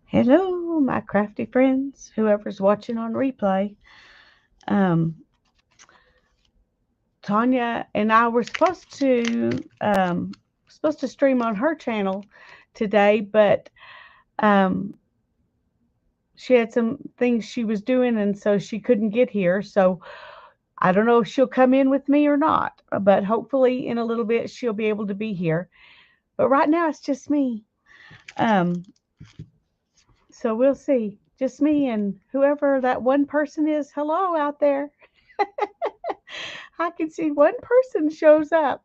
Hello, my crafty friends, whoever's watching on replay. Um, Tanya and I were supposed to stream on her channel today, but um, she had some things she was doing, and so she couldn't get here. So I don't know if she'll come in with me or not, but hopefully in a little bit she'll be able to be here. But right now it's just me. Um, so we'll see. Just me and whoever that one person is. Hello out there. I can see one person shows up.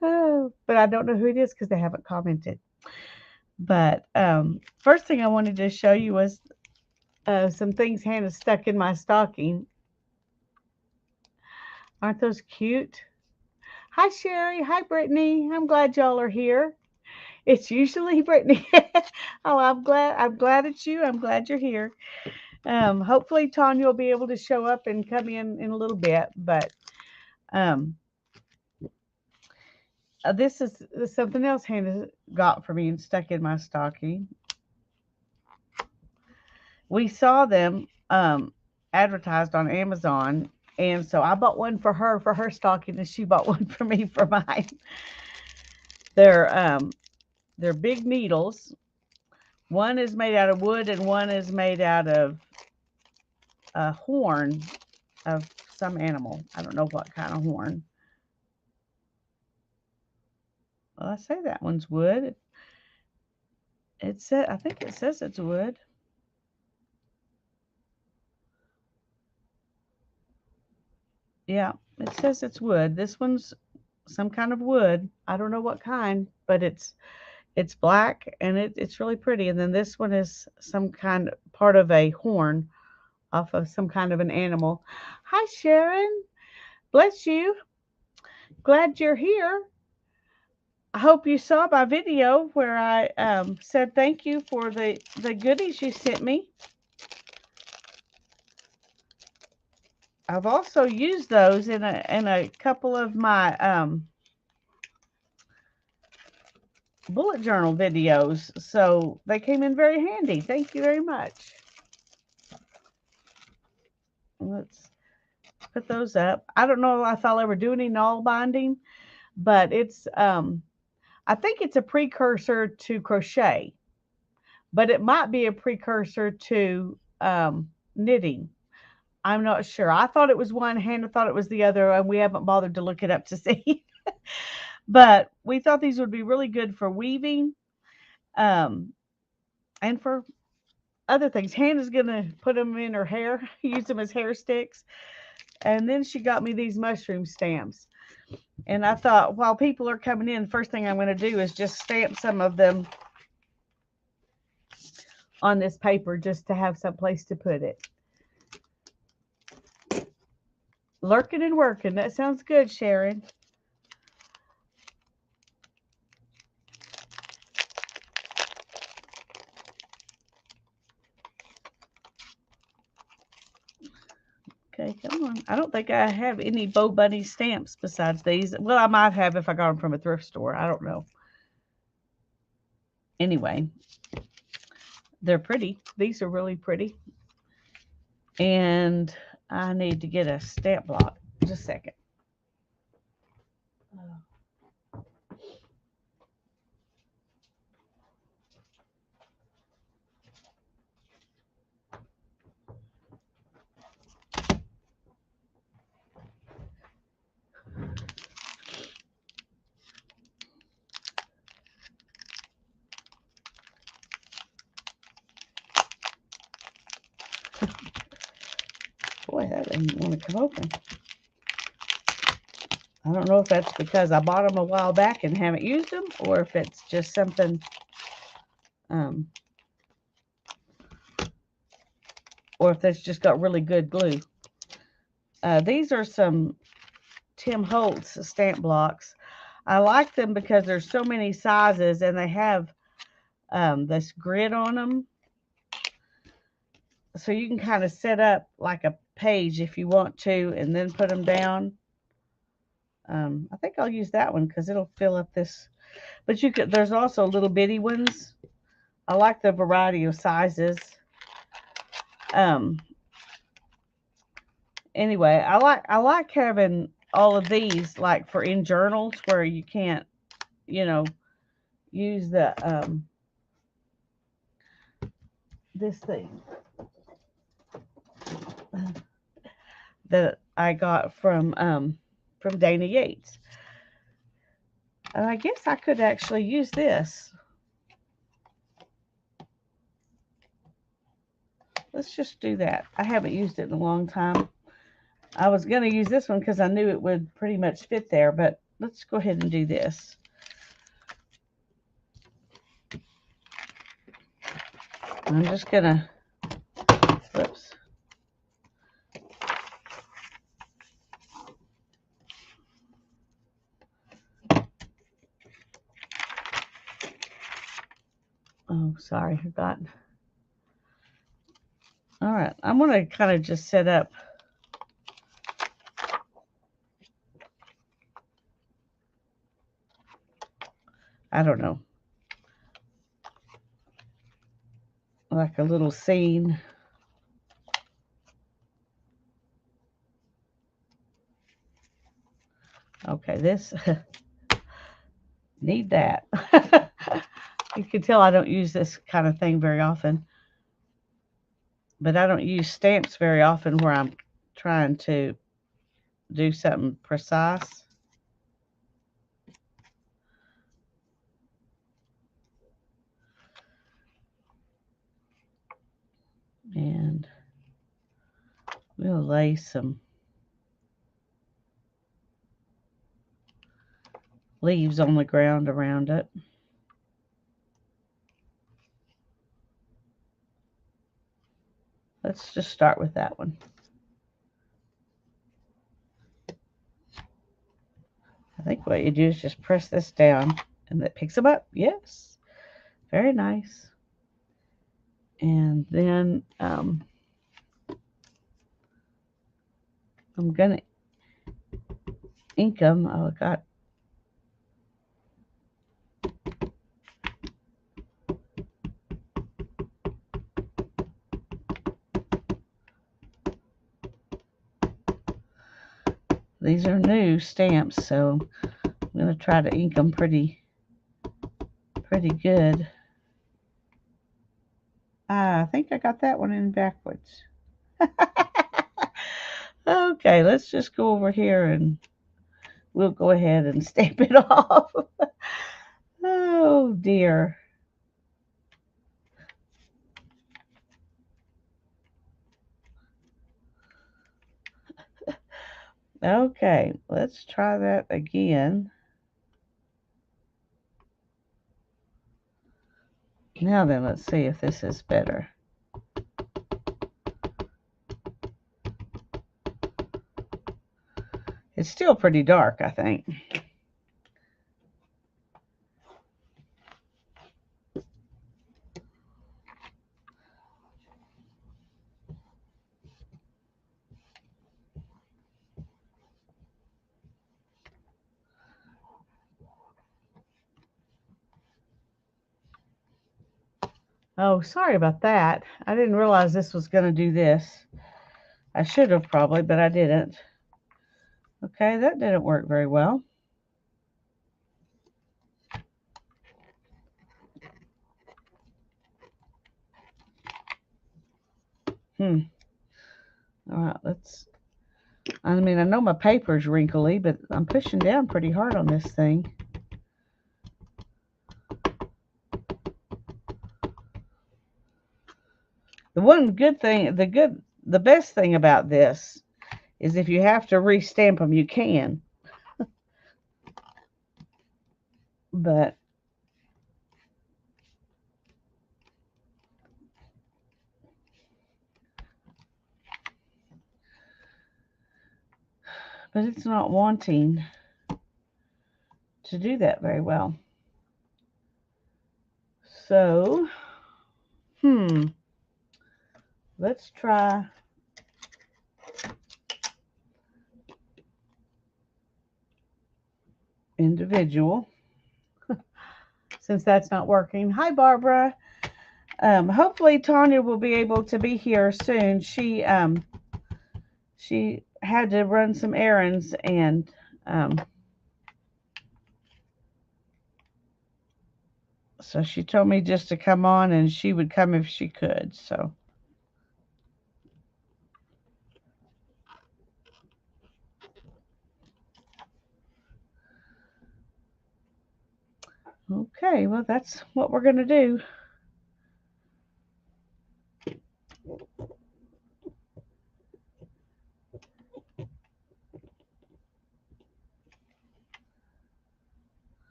Oh, but I don't know who it is because they haven't commented. But first thing I wanted to show you was some things Hannah stuck in my stocking. Aren't those cute? Hi, Sherry. Hi, Brittany. I'm glad y'all are here. It's usually Brittany. Oh, I'm glad it's you. I'm glad you're here. Hopefully Tanya will be able to show up and come in a little bit. But um, this is something else Hannah got for me and stuck in my stocking. We saw them advertised on Amazon, and so I bought one for her stocking, and she bought one for me for mine. They're um, they're big needles. One is made out of wood, and one is made out of a horn of some animal. I don't know what kind of horn. Well, I say that one's wood. I think it says it's wood. Yeah, it says it's wood. This one's some kind of wood. I don't know what kind, but it's black and it's really pretty. And then this one is some kind part of a horn off of some kind of an animal. Hi, Sharon. Bless you. Glad you're here. I hope you saw my video where I said thank you for the goodies you sent me. I've also used those in a couple of my bullet journal videos, so they came in very handy. Thank you very much. Let's put those up. I don't know if I'll ever do any nail binding, but I think it's a precursor to crochet, but it might be a precursor to knitting. I'm not sure. I thought it was one, Hannah thought it was the other, and we haven't bothered to look it up to see. But we thought these would be really good for weaving, um, and for other things. Hannah's gonna put them in her hair, use them as hair sticks. And then she got me these mushroom stamps. And I thought, while people are coming in, the first thing I'm going to do is just stamp some of them on this paper just to have some place to put it. Lurking and working. That sounds good, Sharon. Okay, come on. I don't think I have any Bo Bunny stamps besides these. Well, I might have if I got them from a thrift store. I don't know. Anyway, they're pretty. These are really pretty. And I need to get a stamp block. Just a second. Boy, that didn't want to come open. I don't know if that's because I bought them a while back and haven't used them, or if it's just something, um, or if it's just got really good glue. These are some Tim Holtz stamp blocks. I like them because there's so many sizes and they have this grid on them. So you can kind of set up like a page if you want to and then put them down. I think I'll use that one because it'll fill up this. But you could, there's also little bitty ones. I like the variety of sizes. Um, anyway, I like having all of these like for in journals where you can't, you know, use the this thing that I got from Dana Yates. And I guess I could actually use this. Let's just do that. I haven't used it in a long time. I was going to use this one because I knew it would pretty much fit there, but let's go ahead and do this. I'm just going to, whoops. Oh, sorry, I forgot. All right, I'm going to kind of just set up. I don't know, like a little scene. Okay, this, need that. You can tell I don't use this kind of thing very often. But I don't use stamps very often where I'm trying to do something precise. And we'll lay some leaves on the ground around it. Let's just start with that one. I think what you do is just press this down and it picks them up. Yes, very nice. And then I'm going to ink them. Oh, I got these are new stamps, so I'm going to try to ink them pretty good. I think I got that one in backwards. Okay, let's just go over here and we'll go ahead and stamp it off. Oh dear. Okay, let's try that again. Now then, let's see if this is better. It's still pretty dark, I think. Oh, sorry about that. I didn't realize this was going to do this. I should have probably, but I didn't. Okay, that didn't work very well. All right, I mean, I know my paper's wrinkly, but I'm pushing down pretty hard on this thing. The one good thing, the best thing about this is if you have to restamp them, you can. But it's not wanting to do that very well. So, let's try individual. since that's not working. Hi, Barbara. Hopefully Tanya will be able to be here soon. She had to run some errands and so she told me just to come on and she would come if she could. So okay, well that's what we're gonna do.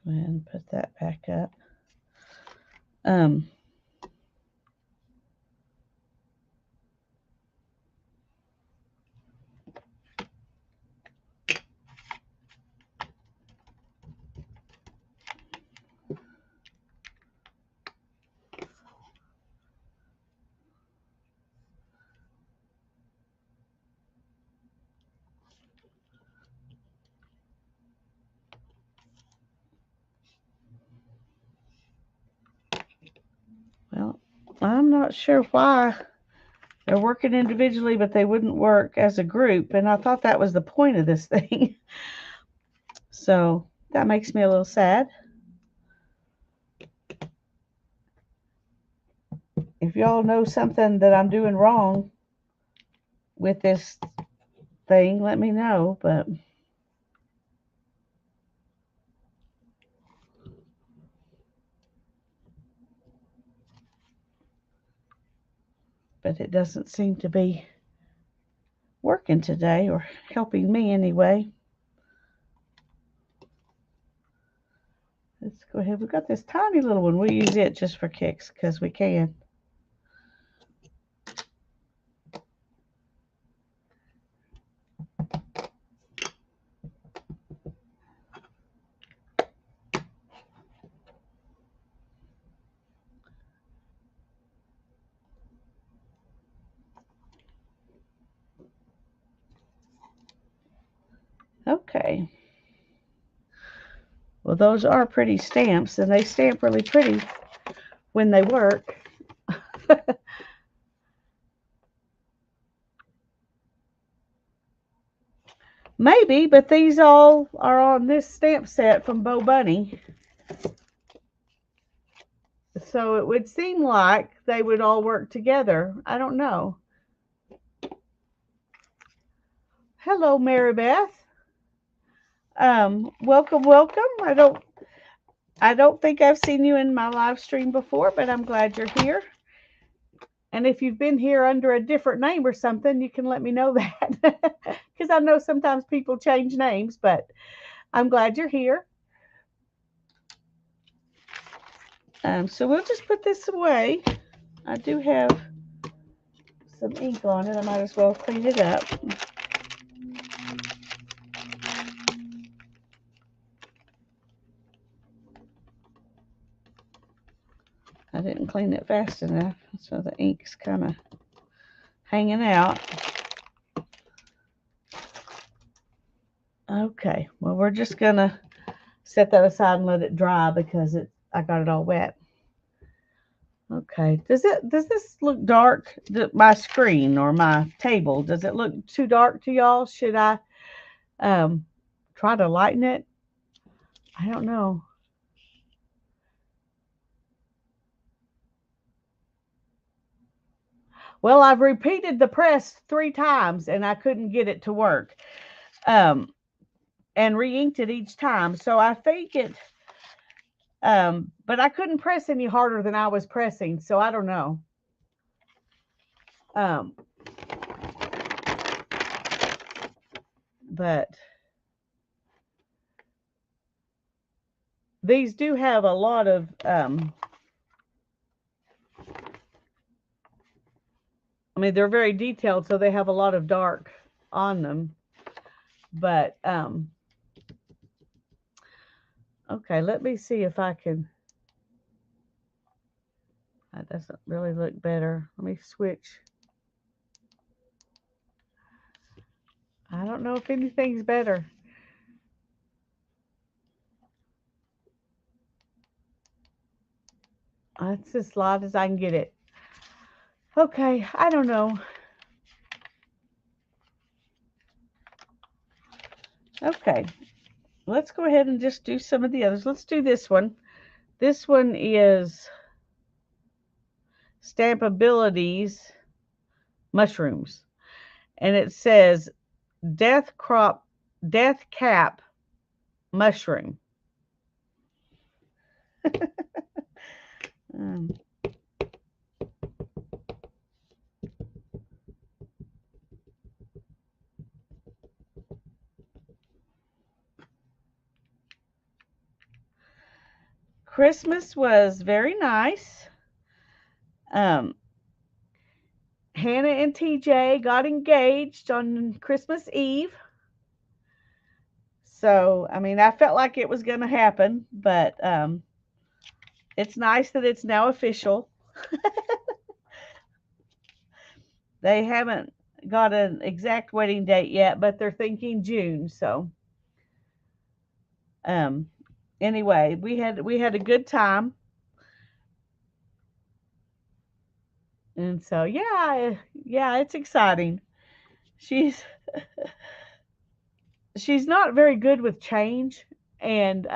Go ahead and put that back up. Um, well, I'm not sure why they're working individually, but they wouldn't work as a group, and I thought that was the point of this thing. So that makes me a little sad. If y'all know something that I'm doing wrong with this thing, let me know. But it doesn't seem to be working today or helping me anyway. Let's go ahead. We've got this tiny little one. We'll use it just for kicks because we can. Okay. Well, those are pretty stamps, and they stamp really pretty when they work. Maybe, but these all are on this stamp set from Bo Bunny. So it would seem like they would all work together. I don't know. Hello, Mary Beth. Welcome, welcome. I don't think I've seen you in my live stream before, but I'm glad you're here. And if you've been here under a different name or something, you can let me know that. Because I know sometimes people change names, but I'm glad you're here. So we'll just put this away. I do have some ink on it. I might as well clean it up. I didn't clean it fast enough, so the ink's kind of hanging out. Okay, well, we're just gonna set that aside and let it dry because I got it all wet. Okay, does this look dark? My screen or my table, does it look too dark to y'all? Should I try to lighten it? I don't know. Well, I've repeated the press 3 times and I couldn't get it to work. And re-inked it each time. So I think but I couldn't press any harder than I was pressing. So I don't know. But these do have a lot of, I mean, they're very detailed, so they have a lot of dark on them. But, okay, let me see if I can, that doesn't really look better. Let me switch. I don't know if anything's better. That's as light as I can get it. Okay, I don't know. Okay, let's go ahead and just do some of the others. Let's do this one. This one is Stampabilities Mushrooms. And it says Death Cap Mushroom. um, Christmas was very nice. Um, Hannah and TJ got engaged on Christmas Eve. So, I mean, I felt like it was going to happen, but it's nice that it's now official. They haven't got an exact wedding date yet, but they're thinking June. So, um, anyway, we had a good time, and so yeah, it's exciting. She's she's not very good with change, and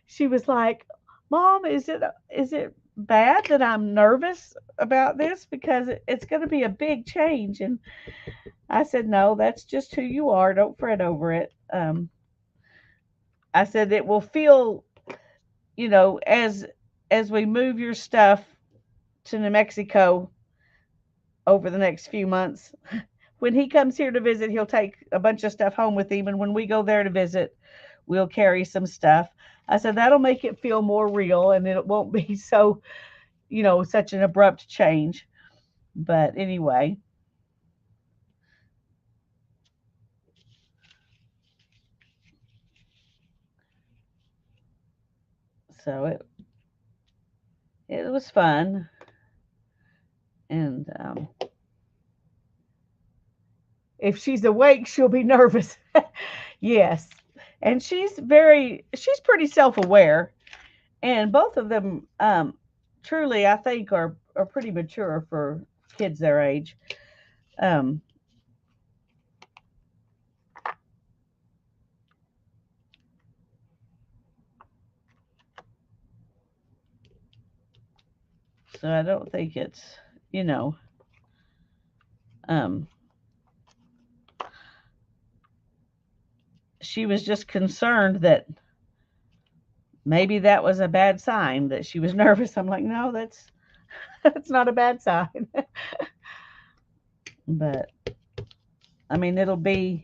she was like, "Mom, is it bad that I'm nervous about this because it's going to be a big change?" And I said, "No, that's just who you are. Don't fret over it." I said it will feel, as we move your stuff to New Mexico over the next few months. When he comes here to visit, he'll take a bunch of stuff home with him, and when we go there to visit, we'll carry some stuff. I said that'll make it feel more real, and it won't be so, such an abrupt change. But anyway, so it was fun, and if she's awake, she'll be nervous. Yes, and she's pretty self-aware, and both of them, truly, I think, are pretty mature for kids their age. Um, so I don't think it's, you know, um, she was just concerned that maybe that was a bad sign that she was nervous. I'm like, no, that's not a bad sign. But I mean, it'll be,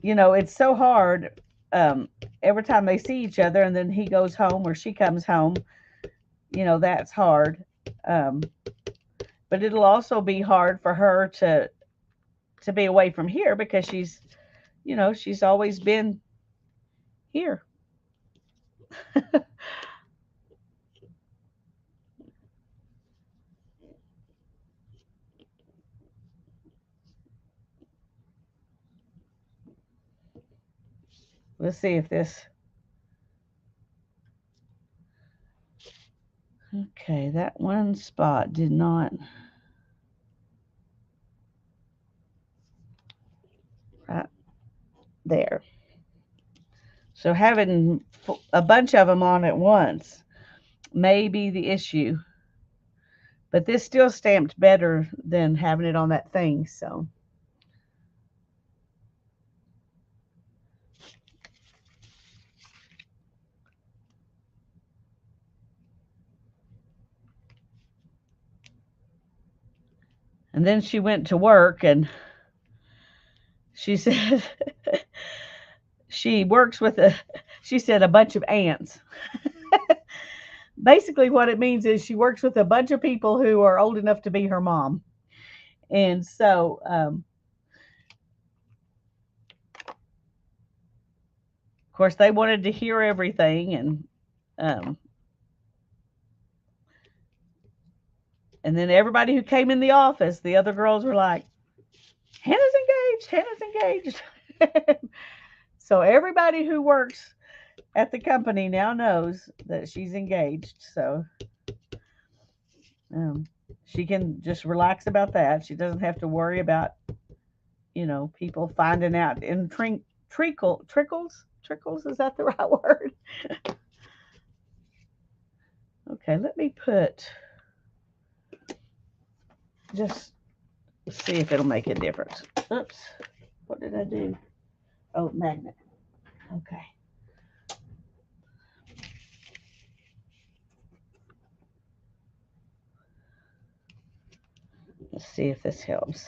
it's so hard. Every time they see each other, and then he goes home or she comes home, that's hard. Um, but it'll also be hard for her to be away from here because she's always been here. Let's see if this. Okay, that one spot did not. Right there. So having a bunch of them on at once may be the issue. But this still stamped better than having it on that thing. So, and then she went to work, and she said she works with she said a bunch of ants. Basically, what it means is she works with a bunch of people who are old enough to be her mom. And so, of course, they wanted to hear everything, um, and then everybody who came in the office, the other girls were like, "Hannah's Hannah's engaged. So everybody who works at the company now knows that she's engaged. So um, she can just relax about that. She doesn't have to worry about, people finding out in trickles. Is that the right word? Okay, let me put, just see if it'll make a difference. Oops, what did I do? Oh, magnet. Okay. Let's see if this helps.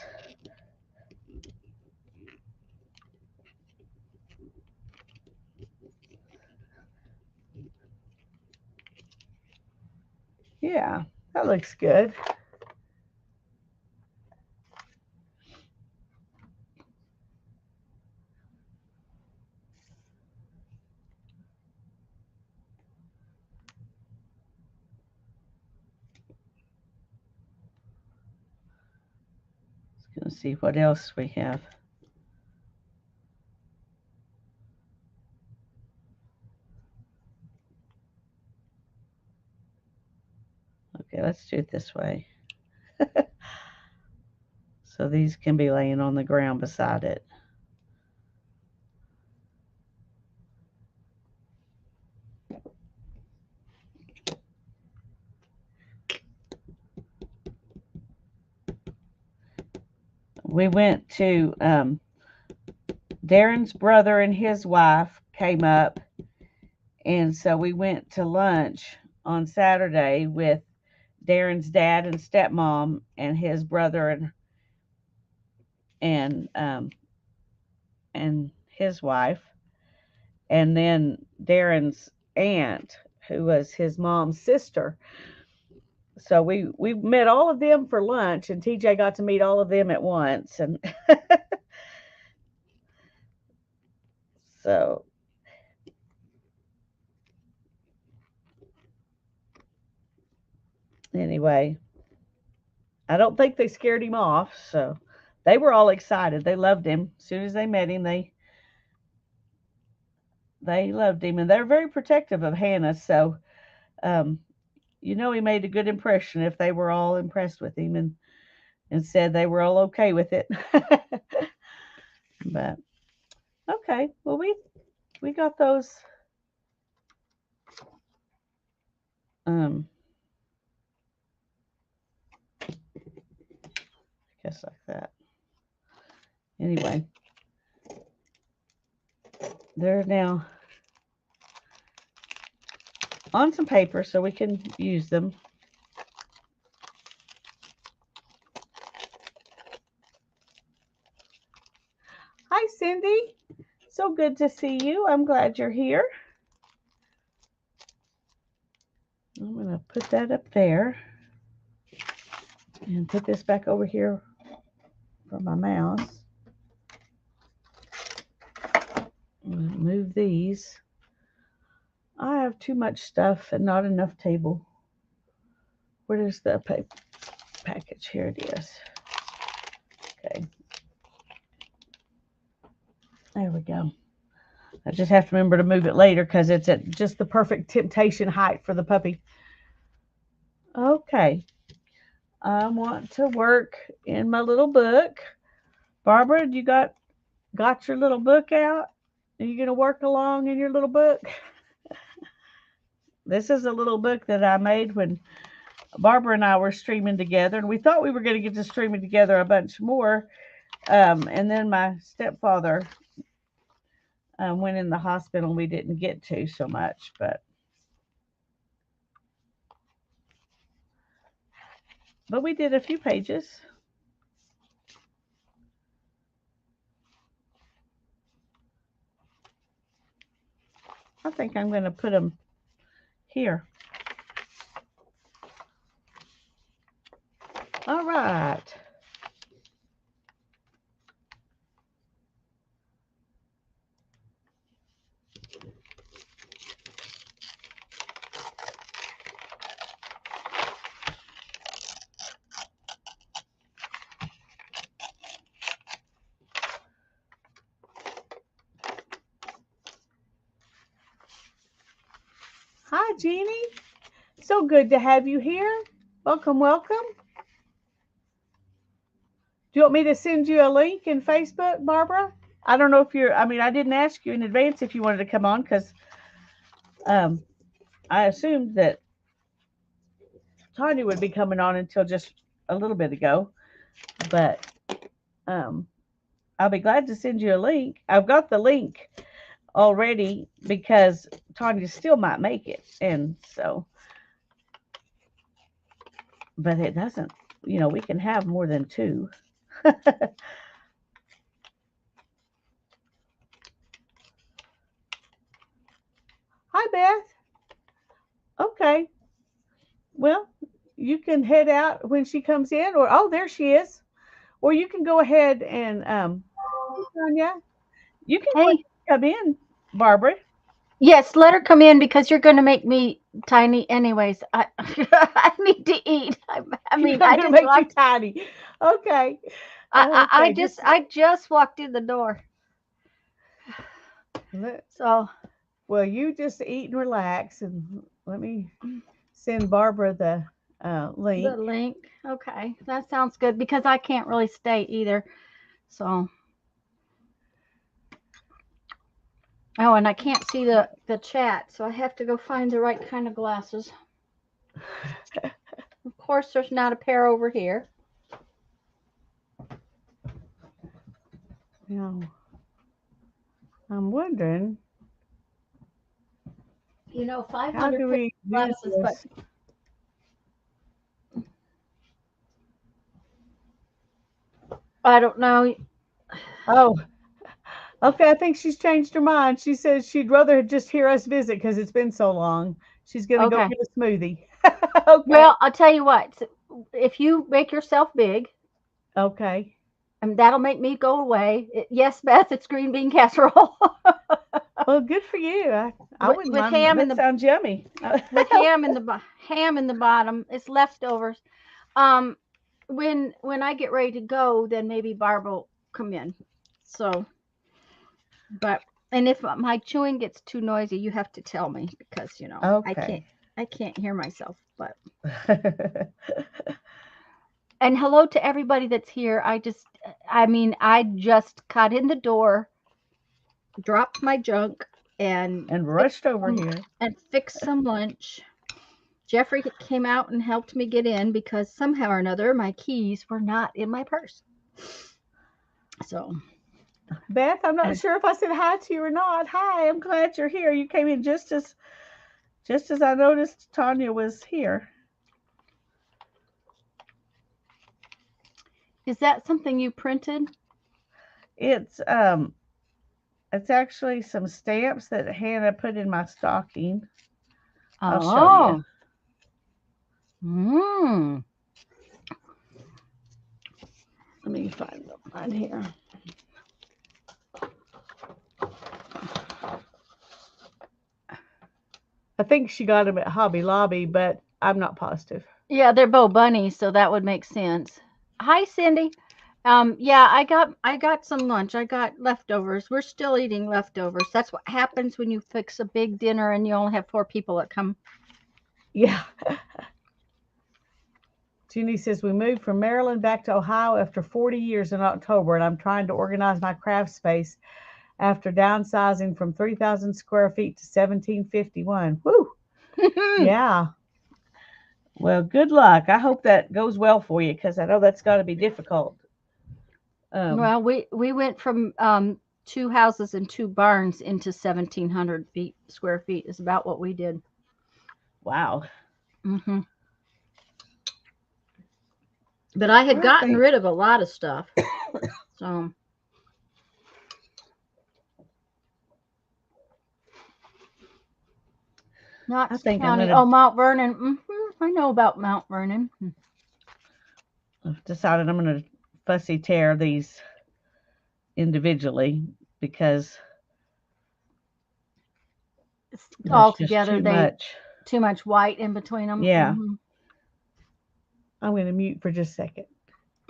Yeah, that looks good. Let's see what else we have. Okay, let's do it this way. So these can be laying on the ground beside it. We went to Darren's brother and his wife came up, and so we went to lunch on Saturday with Darren's dad and stepmom and his brother and his wife, and then Darren's aunt, who was his mom's sister. So we met all of them for lunch, and TJ got to meet all of them at once, and so anyway, I don't think they scared him off. So they were all excited. They loved him. As soon as they met him, they loved him, and they're very protective of Hannah. So um, he made a good impression if they were all impressed with him and said they were all okay with it. But okay, well we got those I guess like that. Anyway, they're now on some paper so we can use them. Hi, Cindy. So good to see you. I'm glad you're here. I'm going to put that up there and put this back over here for my mouse. I'm going to move these. I have too much stuff and not enough table. Where is the package? Here it is. Okay. There we go. I just have to remember to move it later because it's at just the perfect temptation height for the puppy. Okay. I want to work in my little book. Barbara, you got your little book out? Are you going to work along in your little book? This is a little book that I made when Barbara and I were streaming together, and we thought we were going to get to streaming together a bunch more. And then my stepfather went in the hospital, and we didn't get to so much, but we did a few pages. I think I'm going to put them here. All right. Hi, Jeannie. So good to have you here. Welcome, welcome. Do you want me to send you a link in Facebook, Barbara? I don't know if you're, I mean, I didn't ask you in advance if you wanted to come on because um, I assumed that Tanya would be coming on until just a little bit ago. But um, I'll be glad to send you a link. I've got the link already because Tanya still might make it. And so, but it doesn't, we can have more than two. Hi, Beth. Okay. Well, you can head out when she comes in, or oh, there she is. Or you can go ahead and Tanya, you can go ahead Hey, and come in, Barbara. yes, let her come in because you're going to make me tiny anyways. I I need to eat. I mean, I'm I gonna just make you walked. tiny. Okay. I Okay. just Just I just walked in the door. let, So well, you just eat and relax, and let me send Barbara the the link. link. Okay, that sounds good because I can't really stay either. So oh, and I can't see the chat, so I have to go find the right kind of glasses. Of course, there's not a pair over here. Now, I'm wondering You know, how 500 do pair we of do glasses, but this? I don't know. Oh, okay. I think she's changed her mind. She says she'd rather just hear us visit because it's been so long. She's gonna go Okay. get a smoothie. Okay. Well, I'll tell you what. If you make yourself big, Okay. and that'll make me go away. Yes, Beth, it's green bean casserole Well, good for you. I with, wouldn't with mind. ham in That the sounds yummy. ham in the bottom. It's leftovers. Um, when I get ready to go, then maybe Barb will come in. So, but and if my chewing gets too noisy, you have to tell me because Okay. I can't hear myself. But and hello to everybody that's here. I mean, I just got in the door, dropped my junk, and And rushed over some, here. fixed some lunch. Jeffrey came out and helped me get in because somehow or another my keys were not in my purse. So, Beth, I'm not and sure if I said hi to you or not. Hi, I'm glad you're here. You came in just as I noticed Tanya was here. is that something you printed? It's it's actually some stamps that Hannah put in my stocking. I'll show you. Oh, mm. Let me find them right here. I think she got them at Hobby Lobby, but I'm not positive. Yeah, they're Bo Bunnies, so that would make sense. Hi, Cindy. Yeah, I got some lunch. I got leftovers. We're still eating leftovers. That's what happens when you fix a big dinner and you only have 4 people that come. Yeah. Jeannie says we moved from Maryland back to Ohio after 40 years in October, and I'm trying to organize my craft space after downsizing from 3,000 square feet to 1751. Woo! Yeah. Well, good luck. I hope that goes well for you because I know that's got to be difficult. Um, Well, we went from 2 houses and 2 barns into 1,700 square feet is about what we did. wow. Hmm. But I had I gotten think rid of a lot of stuff, so I Knox think I'm County. gonna Oh, Mount Vernon. I know about Mount Vernon. I've decided I'm gonna fussy tear these individually because All there's just together, too they much. too much white in between them. Yeah. I'm gonna mute for just a second.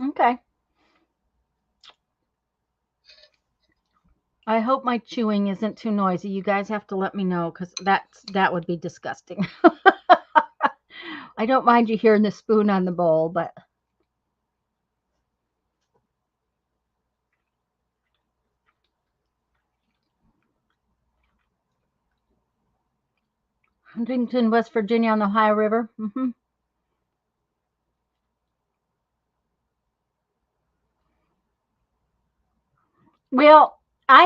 Okay. I hope my chewing isn't too noisy. You guys have to let me know because that would be disgusting. I don't mind you hearing the spoon on the bowl, but Huntington, West Virginia on the Ohio River. Well, I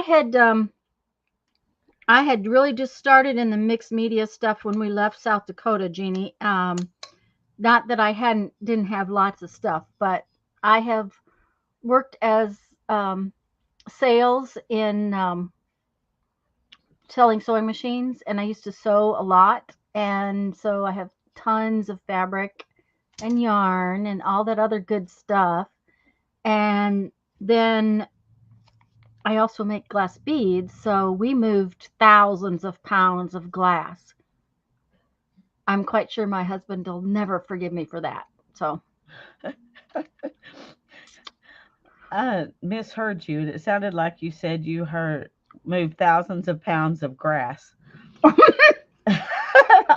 had really just started in the mixed media stuff when we left South Dakota, Jeannie. Not that I didn't have lots of stuff, but I have worked as sales in selling sewing machines, and I used to sew a lot, and so I have tons of fabric and yarn and all that other good stuff. And then I also make glass beads, so we moved thousands of pounds of glass. I'm quite sure my husband will never forgive me for that. So I misheard you. It sounded like you said you moved thousands of pounds of grass. I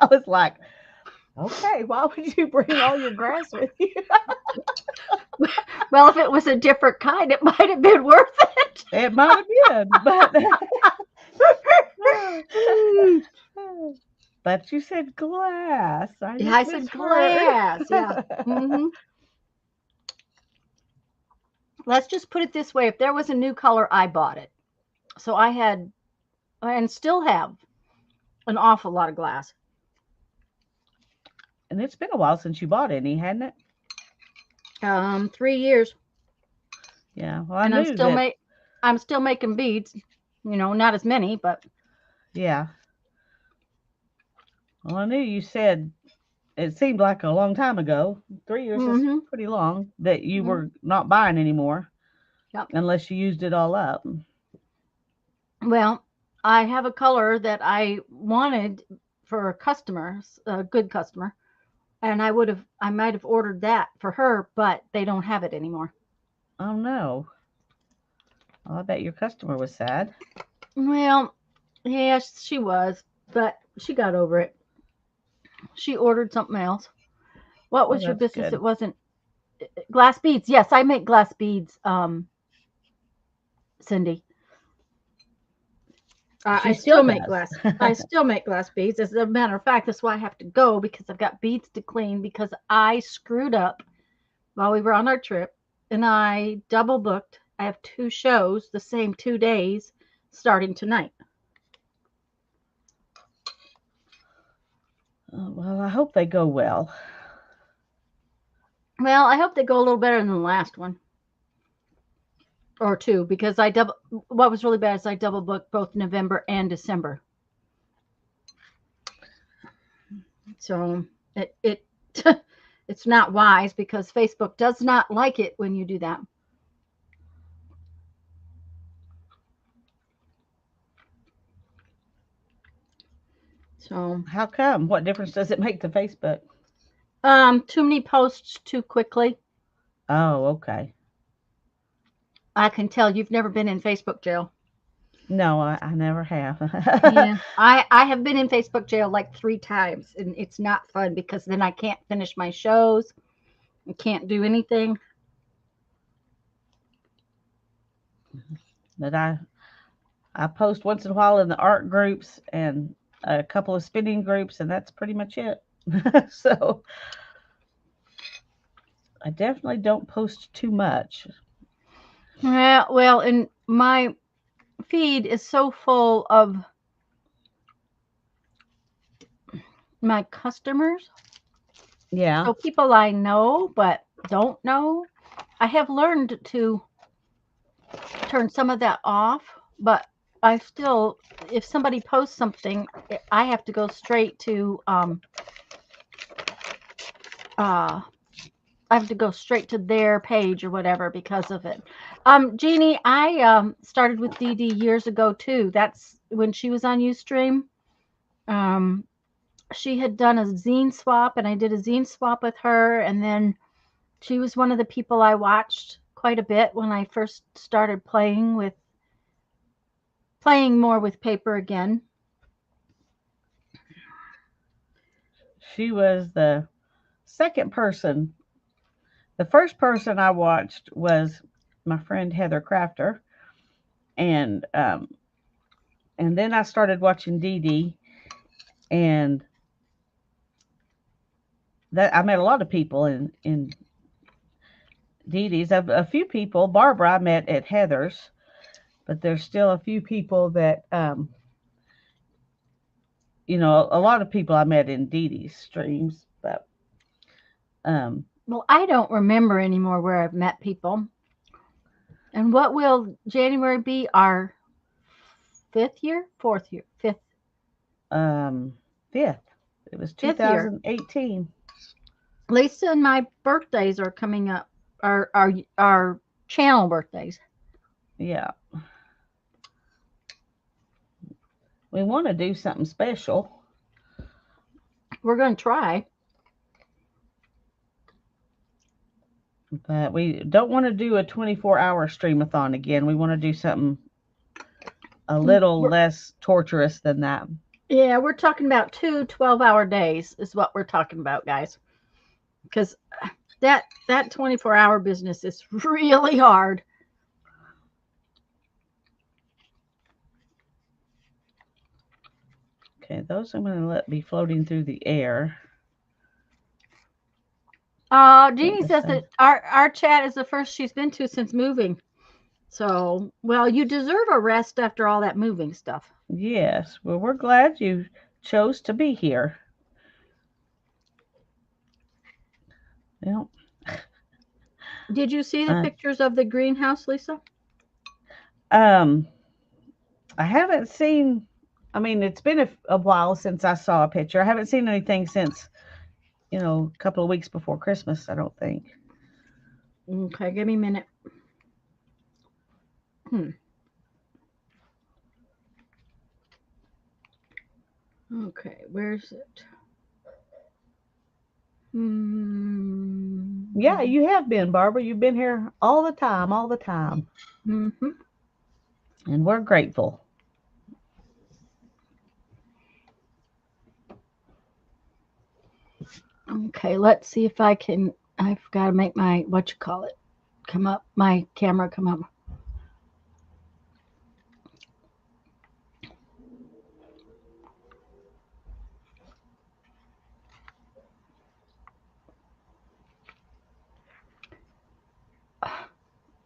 was like, okay, why would you bring all your grass with you? well, if it was a different kind, it might have been worth it. It might have been, but you said glass. Yeah, I said glass. Yeah. Let's just put it this way. If there was a new color, I bought it. So I had, and still have, an awful lot of glass. And it's been a while since you bought any, hadn't it? 3 years. Yeah. Well, and I'm still making beads. Not as many, but yeah. Well, I knew you said it seemed like a long time ago. 3 years is pretty long that you were not buying anymore. Yep. Unless you used it all up. Well, I have a color that I wanted for customers, a good customer, and I might have ordered that for her, but they don't have it anymore. Oh no. Well, I bet your customer was sad. Well, yes, she was, but she got over it. She ordered something else. What was your business? Good. It wasn't glass beads. Yes, I make glass beads, Cindy. I still make glass. I still make glass beads. As a matter of fact, that's why I have to go, because I've got beads to clean, because I screwed up while we were on our trip and I double booked. I have 2 shows the same 2 days starting tonight. Well, I hope they go well. Well, I hope they go a little better than the last one. Or 2, because what was really bad is I double booked both November and December. So it's not wise, because Facebook does not like it when you do that. So how come? What difference does it make to Facebook? Too many posts too quickly. Oh, okay. I can tell you've never been in Facebook jail. No, I never have. Yeah, I have been in Facebook jail like 3 times, and it's not fun, because then I can't finish my shows. I can't do anything. But I post once in a while in the art groups and a couple of spinning groups, and that's pretty much it. So I definitely don't post too much. Yeah, well, and my feed is so full of my customers. Yeah. So people I know but don't know. I have learned to turn some of that off, but I still, if somebody posts something, I have to go straight to I have to go straight to their page or whatever because of it. Jeannie, I started with Dee Dee years ago too. That's when she was on Ustream. She had done a zine swap, and I did a zine swap with her, and then she was one of the people I watched quite a bit when I first started playing with playing more with paper again. She was the second person. The first person I watched was my friend Heather Crafter, and then I started watching Dee Dee, and that I met a lot of people in Dee Dee's. A few people, Barbara, I met at Heather's, but there's still a few people that a lot of people I met in Dee Dee's streams, but well, I don't remember anymore where I've met people. And what will January be? Our fifth year? Fourth year? Fifth? Fifth. It was Fifth year. 2018. Lisa and my birthdays are coming up. Our channel birthdays. Yeah. We want to do something special. We're going to try. But we don't want to do a 24-hour streamathon again. We want to do something a little less torturous than that. Yeah, we're talking about 2 12-hour days is what we're talking about, guys. Because that 24-hour business is really hard. Okay, those I'm going to let be floating through the air. Jeannie says that our chat is the first she's been to since moving. So, well, you deserve a rest after all that moving stuff. Yes. Well, we're glad you chose to be here. Well, did you see the pictures of the greenhouse, Lisa? I haven't seen. I mean, it's been a while since I saw a picture. I haven't seen anything since, a couple of weeks before Christmas, I don't think. Okay, give me a minute. Okay, where's it? Yeah, you have been, Barbara. You've been here all the time. Mm-hmm. And we're grateful. Okay, let's see if I can. I've got to make my come up. My camera come up.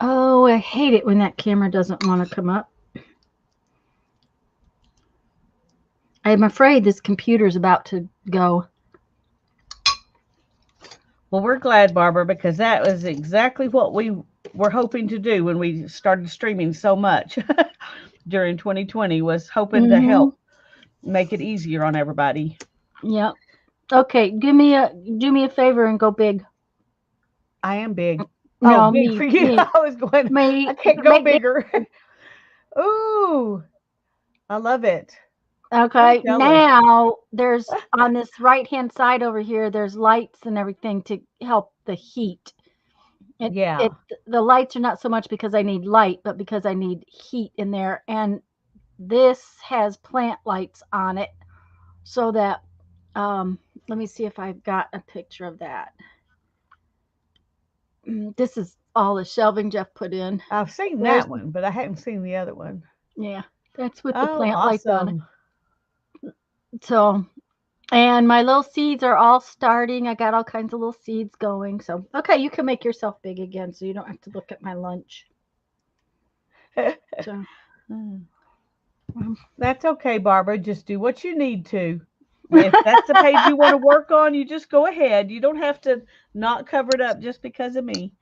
Oh, I hate it when that camera doesn't want to come up. I'm afraid this computer's about to go. Well, we're glad, Barbara, because that was exactly what we were hoping to do when we started streaming so much during 2020, was hoping to help make it easier on everybody. Yep. Okay, do me a favor and go big. I am big. No, big me, for you. Me. I was going, I can't go bigger. Ooh, I love it. Okay, now there's on this right-hand side over here, there's lights and everything to help the heat. The lights are not so much because I need light, but because I need heat in there. And this has plant lights on it so that, let me see if I've got a picture of that. This is all the shelving Jeff put in. I've seen that one, but I haven't seen the other one. Yeah, that's with the plant lights on it. So, and my little seeds are all starting. I got all kinds of little seeds going. So, okay, you can make yourself big again so you don't have to look at my lunch. So, that's okay, Barbara. Just do what you need to. If that's the page you want to work on, you just go ahead. You don't have to not cover it up just because of me.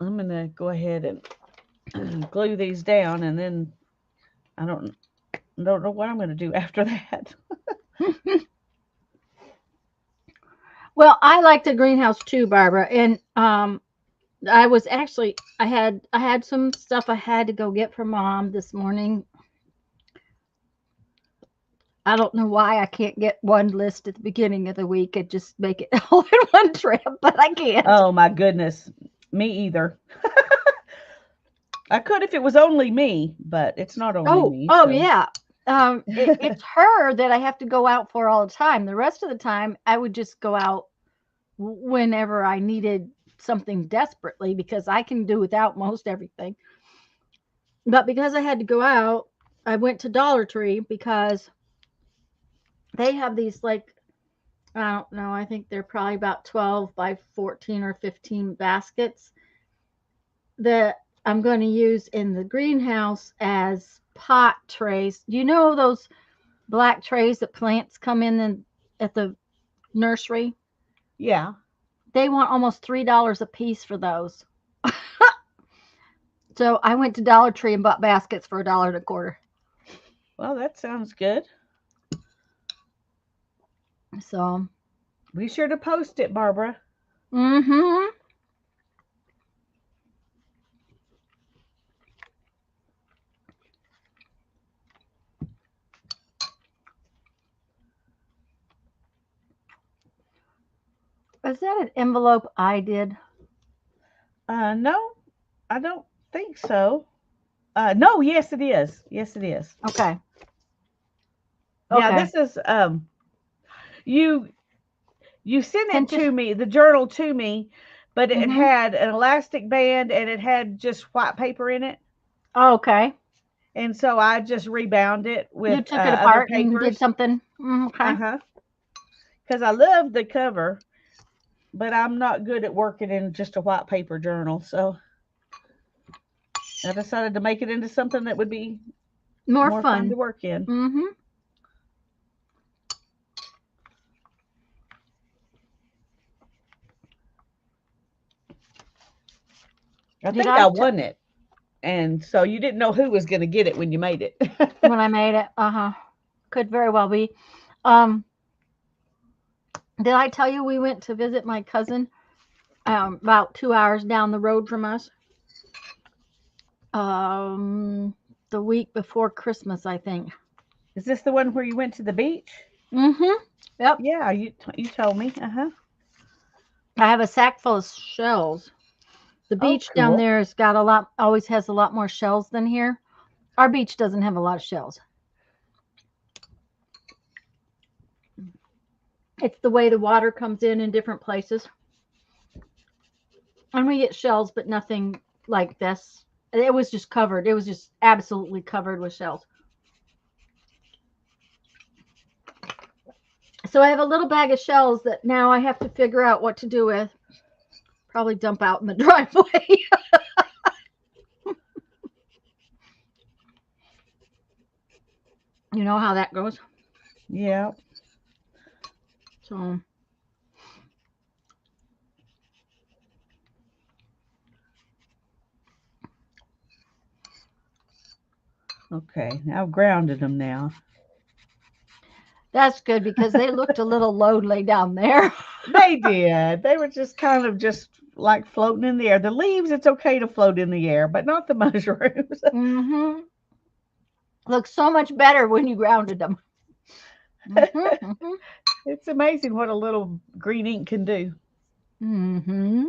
I'm going to go ahead and glue these down, and then I don't know what I'm going to do after that. Well, I like the greenhouse too, Barbara. And I was actually I had some stuff I had to go get from Mom this morning. I don't know why I can't get one list at the beginning of the week and just make it all in one trip, but I can't. Oh my goodness, me either. I could if it was only me, but it's not only me. Oh So yeah. It's her that I have to go out for all the time. The rest of the time, I would just go out whenever I needed something desperately because I can do without most everything. But because I had to go out, I went to Dollar Tree because they have these like I don't know, I think they're probably about 12 by 14 or 15 baskets that I'm going to use in the greenhouse as pot trays. Do you know those black trays that plants come in at the nursery? yeah. They want almost $3 a piece for those. So I went to Dollar Tree and bought baskets for $1.25. Well, that sounds good. So, Be sure to post it, Barbara. mm-hmm. Is that an envelope I did? No, I don't think so. No, yes, it is. Yes, it is. Okay. Yeah, Okay. this is you you sent it And just to me, the journal to me, but it mm-hmm. had an elastic band and it had just white paper in it. Okay. And so I just rebound it You with took it other apart and did papers. something. Okay. Uh-huh. Because I love the cover, but I'm not good at working in just a white paper journal. So I decided to make it into something that would be More more fun to fun. work in. Mm-hmm. I Did think I I t- won it. And so you didn't know who was going to get it when you made it. when I made it? Uh-huh. Could very well be. Um, did I tell you we went to visit my cousin about 2 hours down the road from us? Um, the week before Christmas, I think. Is this the one where you went to the beach? Mm-hmm. Yep. Yeah, you told me. Uh-huh. I have a sack full of shells. The Oh, beach down cool. there has got always has a lot more shells than here. Our beach doesn't have a lot of shells. It's the way the water comes in different places. And we get shells, but nothing like this. It was just covered. It was just absolutely covered with shells. So I have a little bag of shells that now I have to figure out what to do with. Probably dump out in the driveway. You know how that goes. Yeah. So Okay. I've grounded them now. that's good because they looked a little lonely down there. They did. They were just kind of just like floating in the air. The leaves, it's okay to float in the air, but not the mushrooms. Mm-hmm. Looks so much better when you grounded them. Mm-hmm. It's amazing what a little green ink can do. Mm-hmm.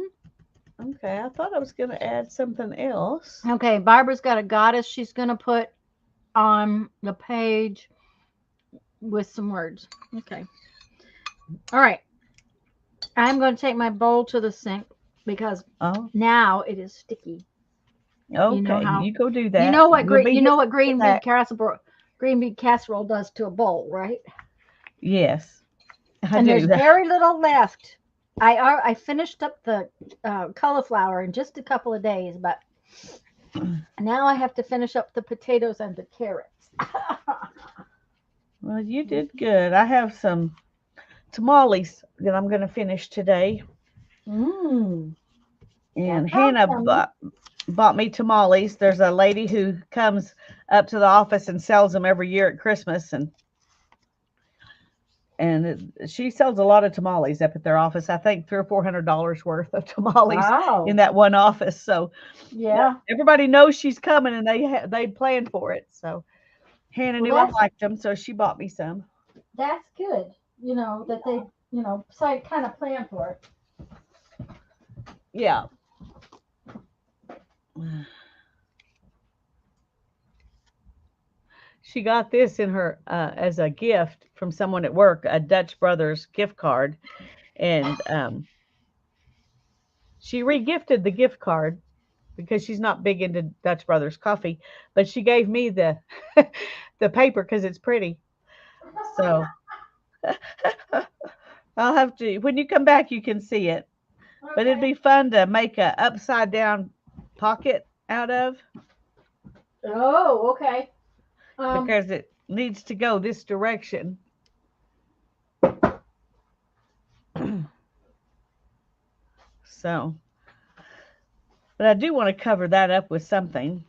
Okay, I thought I was going to add something else. Okay, Barbara's got a goddess she's going to put on the page with some words. Okay. All right. I'm going to take my bowl to the sink because Oh, now it is sticky. You know okay. how You go do you that. know what We'll be here green bean back. casserole does to a bowl, right? Yes, I And do there's that. very little left. I finished up the cauliflower in just a couple of days, but now I have to finish up the potatoes and the carrots. Well, you did good. I have some tamales that I'm going to finish today. Mmm, that And sounds Hannah yummy. bought me tamales. There's a lady who comes up to the office and sells them every year at Christmas, and she sells a lot of tamales up at their office. I think $300 or $400 worth of tamales in Wow. that one office. So Yeah. everybody knows she's coming, and they plan for it. So Hannah Well, knew I liked them, so she bought me some. that's good. You know that they so kind of plan for it. Yeah. she got this in her as a gift from someone at work, a Dutch Brothers gift card, and she regifted the gift card because she's not big into Dutch Brothers coffee, but she gave me the the paper because it's pretty. So I'll have to when you come back you can see it. But it'd Okay. be fun to make a upside down pocket out of Oh, okay. because it needs to go this direction. So, but I do want to cover that up with something.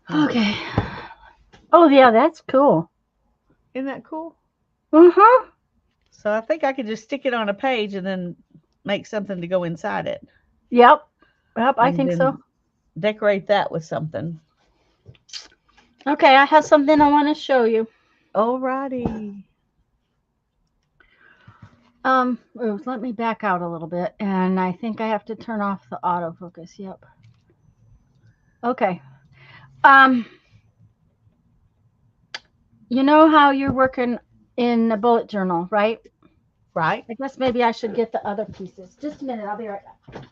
Okay. Oh yeah, that's cool. Isn't that cool? Uh-huh. So I think I could just stick it on a page and then make something to go inside it Yep. Yep, I and think so. then decorate that with something. Okay, I have something I want to show you. Alrighty. Let me back out a little bit, and I think I have to turn off the autofocus. Yep. Okay. Um, you know how you're working in a bullet journal, right? Right? I guess maybe I should get the other pieces. Just a minute, I'll be right back.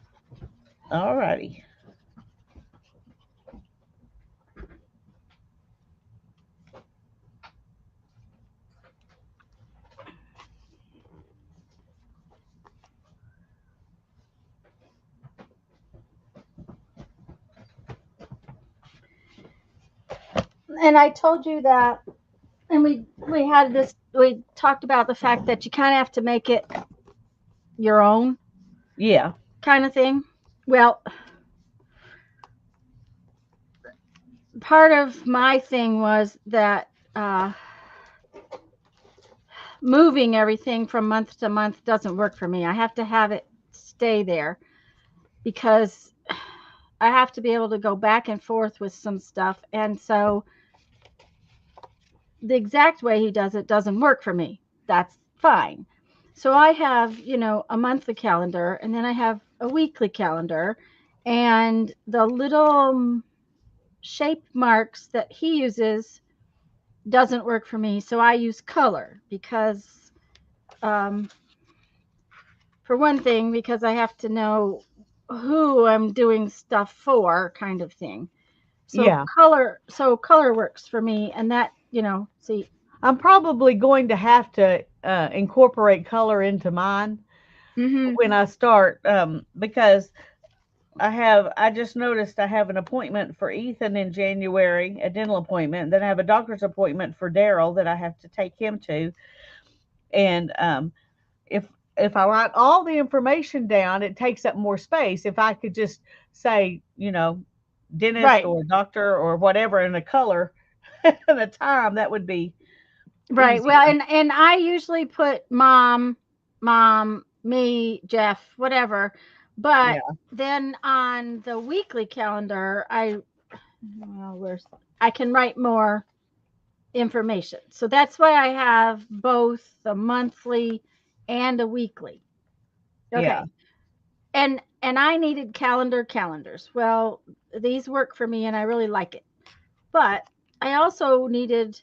Alrighty. And I told you that, and we talked about the fact that you kind of have to make it your own Yeah. kind of thing. Well, part of my thing was that moving everything from month to month doesn't work for me. I have to have it stay there because I have to be able to go back and forth with some stuff. And so the exact way he does it doesn't work for me. That's fine. So I have, a monthly calendar, and then I have a weekly calendar, and the little shape marks that he uses doesn't work for me. So I use color because, for one thing, because I have to know who I'm doing stuff for, kind of thing. So Yeah. color works for me, and that, see. I'm probably going to have to incorporate color into mine Mm-hmm. when I start because I just noticed I have an appointment for Ethan in January, a dental appointment. Then I have a doctor's appointment for Daryl that I have to take him to. And if if I write all the information down, it takes up more space. If I could just say, dentist Right. or doctor or whatever in a color and a time, that would be Right. Well, easier. and I usually put mom, me, Jeff, whatever. But Yeah. then on the weekly calendar, I can write more information. So that's why I have both the monthly and a weekly. Yeah. Okay. And I needed calendars. Well, these work for me and I really like it. But I also needed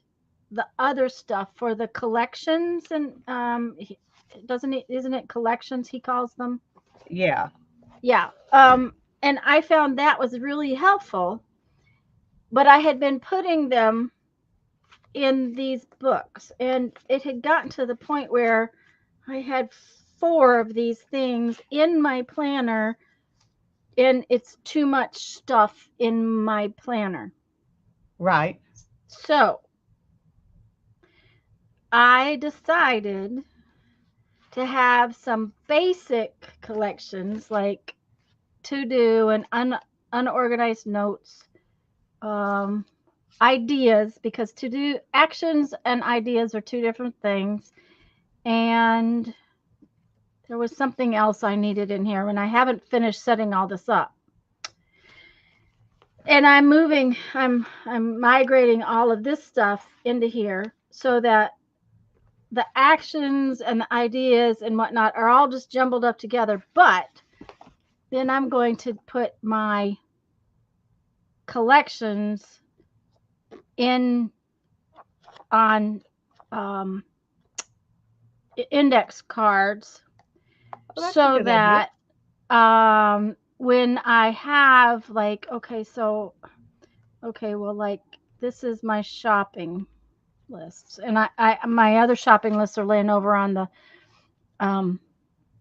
the other stuff for the collections, and isn't it collections he calls them? Yeah. Yeah. And I found that was really helpful, but I had been putting them in these books, and it had gotten to the point where I had 4 of these things in my planner, and it's too much stuff in my planner. Right. So I decided to have some basic collections like to do and unorganized notes, um, ideas, because to do actions and ideas are 2 different things. And there was something else I needed in here, and I haven't finished setting all this up. And I'm migrating all of this stuff into here so that the actions and the ideas and whatnot are all just jumbled up together. But then I'm going to put my collections in on index cards, Well, that's a so good idea. that when I have like, okay, well, like this is my shopping lists, and I my other shopping lists are laying over on the um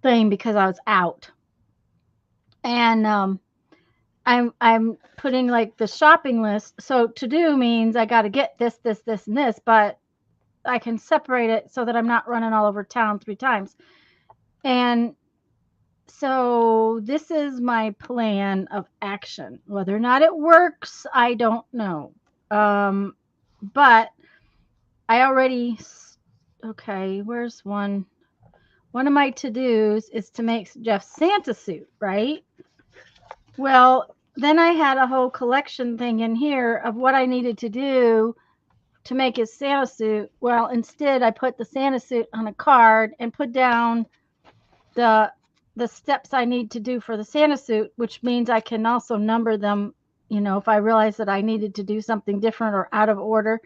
thing because I was out, and I'm putting like the shopping list. So to do means I got to get this, and this, but I can separate it so that I'm not running all over town 3 times. And so this is my plan of action. Whether or not it works, I don't know. But I already, okay, where's one? One of my to-dos is to make Jeff's Santa suit, right? Well, then I had a whole collection thing in here of what I needed to do to make his Santa suit. Well, instead I put the Santa suit on a card and put down the steps I need to do for the Santa suit, which means I can also number them, if I realize that I needed to do something different or out of order.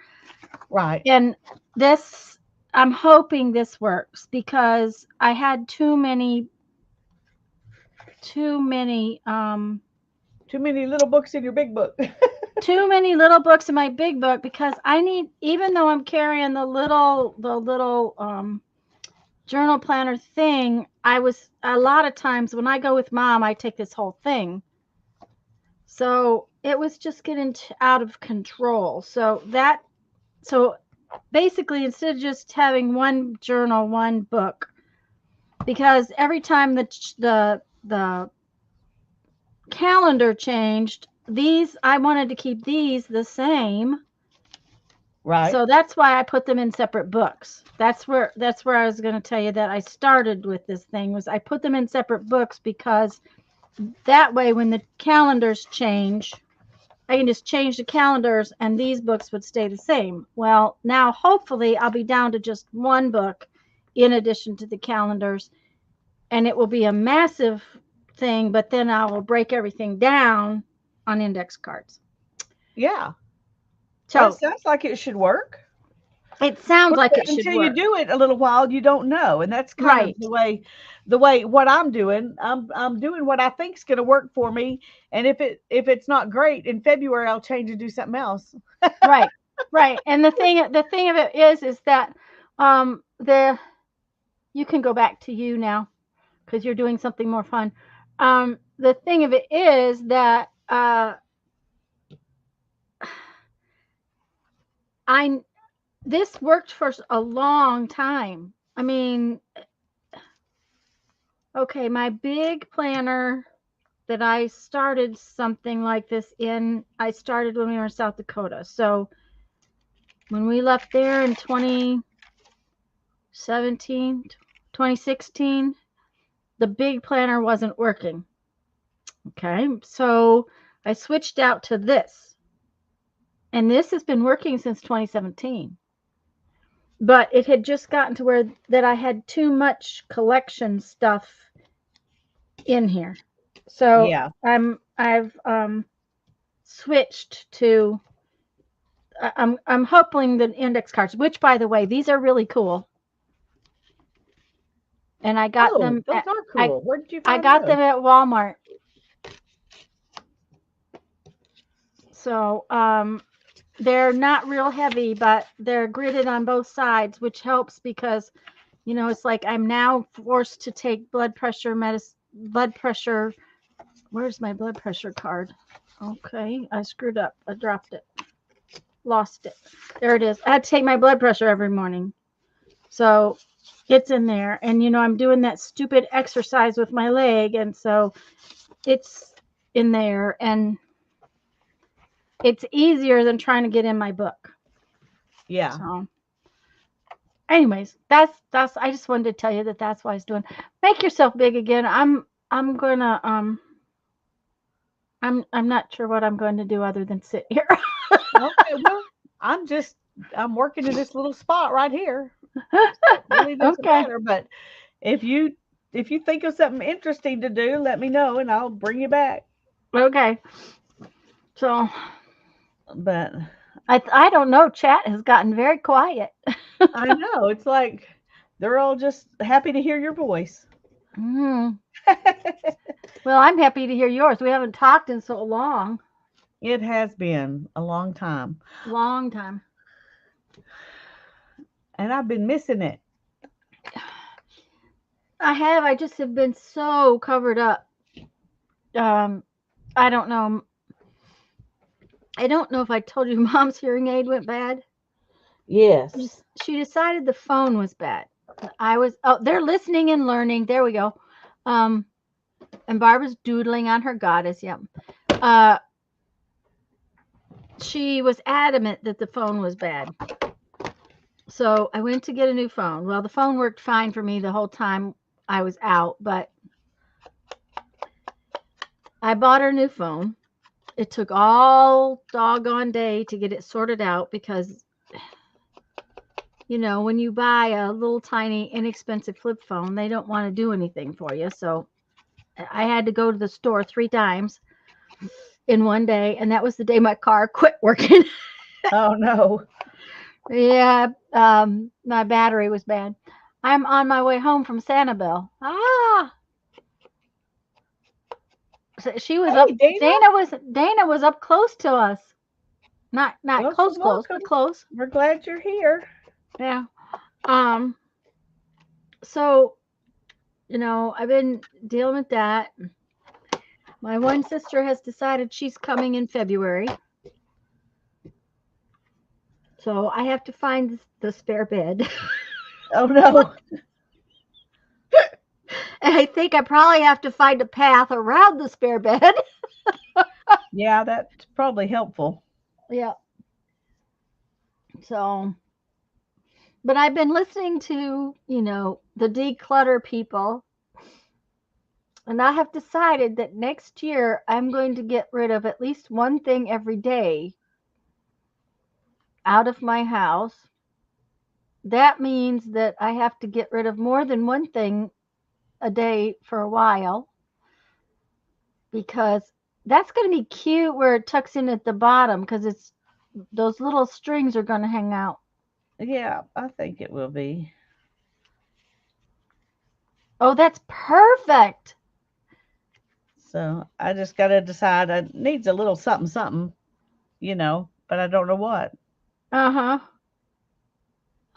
Right. And this, I'm hoping this works because I had too many Too many little books in your big book. too many little books in my big book, because I need, even though I'm carrying the little journal planner thing, I was, a lot of times when I go with Mom, I take this whole thing. So it was just getting out of control. So basically, instead of just having one journal, one book, because every time the calendar changed, I wanted to keep these the same. Right. So that's why I put them in separate books. That's where I was going to tell you that I started with this thing, was I put them in separate books because that way when the calendars change, I can just change the calendars and these books would stay the same. Well, now hopefully I'll be down to just one book in addition to the calendars, and it will be a massive thing, but then I will break everything down on index cards. Yeah. So it sounds like it should work. It sounds like it should Until work. you do it a little while, you don't know, and that's kind Right. of the way what I'm doing. I'm doing what I think's going to work for me, and if it's not great in February, I'll change and do something else. Right. Right. And the thing of it is that the you can go back to you now because you're doing something more fun. The thing of it is that this worked for a long time. I mean, okay, my big planner that I started something like this I started when we were in South Dakota. So when we left there in 2016, the big planner wasn't working. Okay, so I switched out to this. And this has been working since 2017. But it had just gotten to where that I had too much collection stuff in here. So Yeah. I've switched to I'm hoping the index cards, which by the way, these are really cool. And I got them Those are cool. Where did you I find got those? them at Walmart. So they're not real heavy, but they're gridded on both sides, which helps because it's like I'm now forced to take blood pressure medicine. Where's my blood pressure card? Okay, I screwed up. I dropped it. Lost it. There it is. I had to take my blood pressure every morning. So it's in there. And I'm doing that stupid exercise with my leg, and so it's in there, and it's easier than trying to get in my book. Yeah. So anyways, that's I just wanted to tell you that that's what I was doing. Make yourself big again. I'm gonna I'm not sure what I'm going to do other than sit here. Okay. Well, I'm working in this little spot right here. It really doesn't Okay. matter. But if you think of something interesting to do, let me know and I'll bring you back. Okay. So But I don't know. Chat has gotten very quiet. I know it's like they're all just happy to hear your voice. Mm. Well, I'm happy to hear yours. We haven't talked in so long. It has been a long time, Long time. and I've been missing it. I have. I just have been so covered up. Um, I don't know. I don't know if I told you mom's hearing aid went bad. Yes. She decided the phone was bad. They're listening and learning. There we go. Um, and Barbara's doodling on her goddess. Yep. She was adamant that the phone was bad. So I went to get a new phone. Well, the phone worked fine for me the whole time I was out, but I bought her a new phone. It took all doggone day to get it sorted out because, when you buy a little tiny inexpensive flip phone, they don't want to do anything for you. So I had to go to the store 3 times in one day, and that was the day my car quit working. Oh no. Yeah, my battery was bad. I'm on my way home from Sanibel. So she was up. Hey, Dana. Dana was up close to us. Not Welcome, close, welcome. but close. We're glad you're here. Yeah. So I've been dealing with that. My one sister has decided she's coming in February. So I have to find the spare bed. Oh no. And I think I probably have to find a path around the spare bed. Yeah, that's probably helpful. Yeah. So, but I've been listening to, the declutter people. And I have decided that next year I'm going to get rid of at least one thing every day out of my house. That means that I have to get rid of more than one thing a day for a while because that's going to be cute where it tucks in at the bottom because it's those little strings are going to hang out. Yeah, I think it will be. Oh, that's perfect. So I just got to decide. It needs a little something, something, but I don't know what. Uh-huh.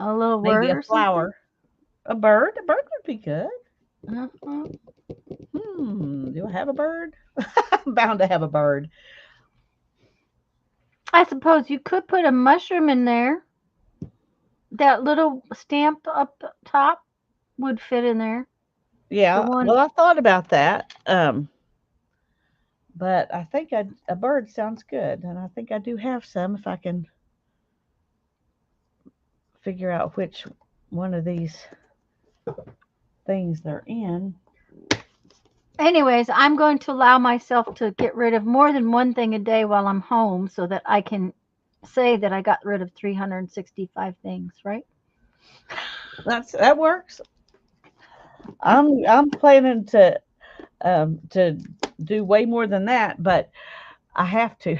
A little Maybe word a or something. flower. A bird? A bird would be good. Uh-huh. Do I have a bird? I'm bound to have a bird. I suppose you could put a mushroom in there. That little stamp up top would fit in there. The Yeah, one. well, I thought about that. But I think a bird sounds good, and I think I do have some if I can figure out which one of these things they're in. Anyways, I'm going to allow myself to get rid of more than one thing a day while I'm home so that I can say that I got rid of 365 things, right? That works. I'm planning to do way more than that, but I have to.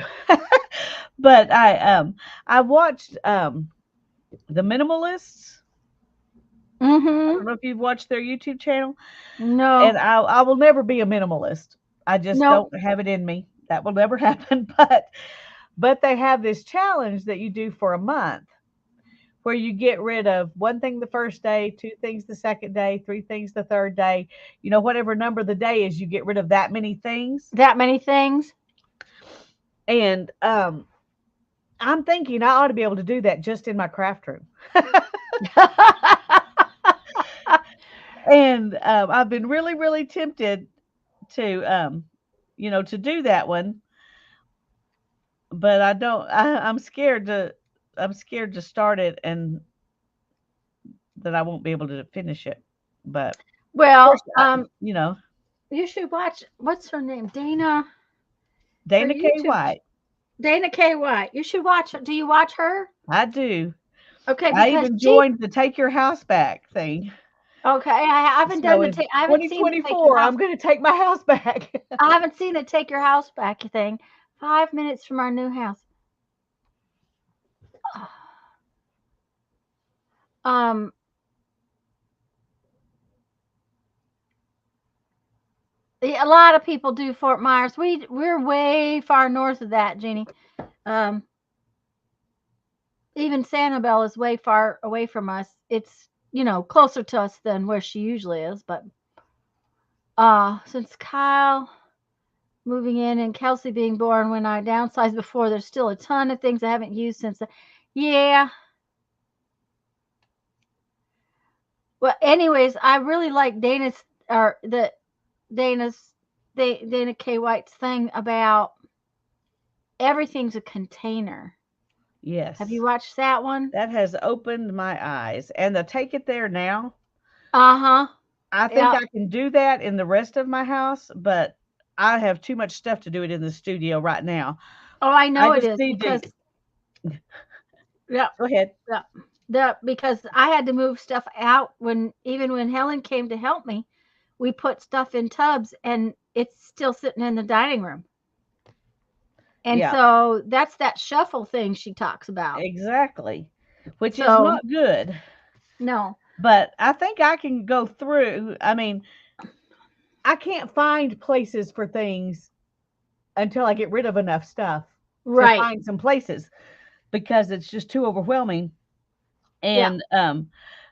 But I watched the Minimalists. I Mm-hmm. don't know if you've watched their YouTube channel, No. and I will never be a minimalist. I just Nope. don't have it in me. That will never happen. But they have this challenge that you do for a month where you get rid of one thing the first day, two things the second day, three things the third day. Whatever number the day is, you get rid of that many things. That many things. And I'm thinking I ought to be able to do that just in my craft room. And I've been really, really tempted to do that one, but I don't. I'm scared to. I'm scared to start it and that I won't be able to finish it. But of course, Well, you should watch. What's her name? Dana. Her Dana K. YouTube. White. Dana K. White. You should watch. Do you watch her? I do. Okay, I because even she. joined the Take Your House Back thing. Okay, I haven't done So the in take. I haven't seen the take your 2024, house. I'm going to take my house back. I haven't seen the take your house back thing. 5 minutes from our new house. Um, a lot of people do Fort Myers. We're way far north of that, Jeannie. Um, even Sanibel is way far away from us. It's closer to us than where she usually is. But since Kyle moving in and Kelsey being born when I downsized before, there's still a ton of things I haven't used since. Yeah. Well, anyways, I really like Dana's Dana K. White's thing about everything's a container. Yes. Have you watched that one? That has opened my eyes. And the Take It There Now, Uh-huh. I think Yeah. I can do that in the rest of my house, but I have too much stuff to do it in the studio right now. Oh, I I know it just is need because to yeah, go ahead. yeah. Because I had to move stuff out even when Helen came to help me, we put stuff in tubs and it's still sitting in the dining room. And Yeah, so that's that shuffle thing she talks about. exactly. Which is So not good. no. But I think I can go through. I mean, I can't find places for things until I get rid of enough stuff to Right. find some places because it's just too overwhelming. Yeah. And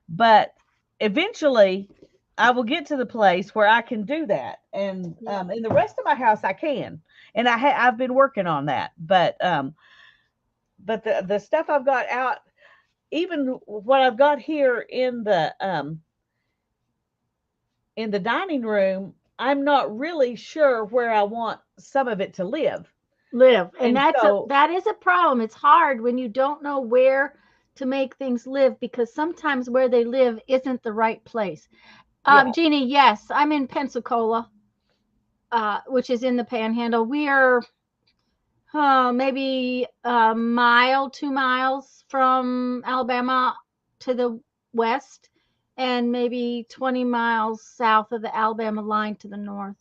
but eventually I will get to the place where I can do that. And Yeah. in the rest of my house I can. And I've been working on that. But the stuff I've got out, even what I've got here in the dining room, I'm not really sure where I want some of it to live. Live. And And so, that is a problem. It's hard when you don't know where to make things live because sometimes where they live isn't the right place. yeah, Jeannie, yes, I'm in Pensacola, which is in the Panhandle. We are maybe a mile, 2 miles from Alabama to the west, and maybe 20 miles south of the Alabama line to the north.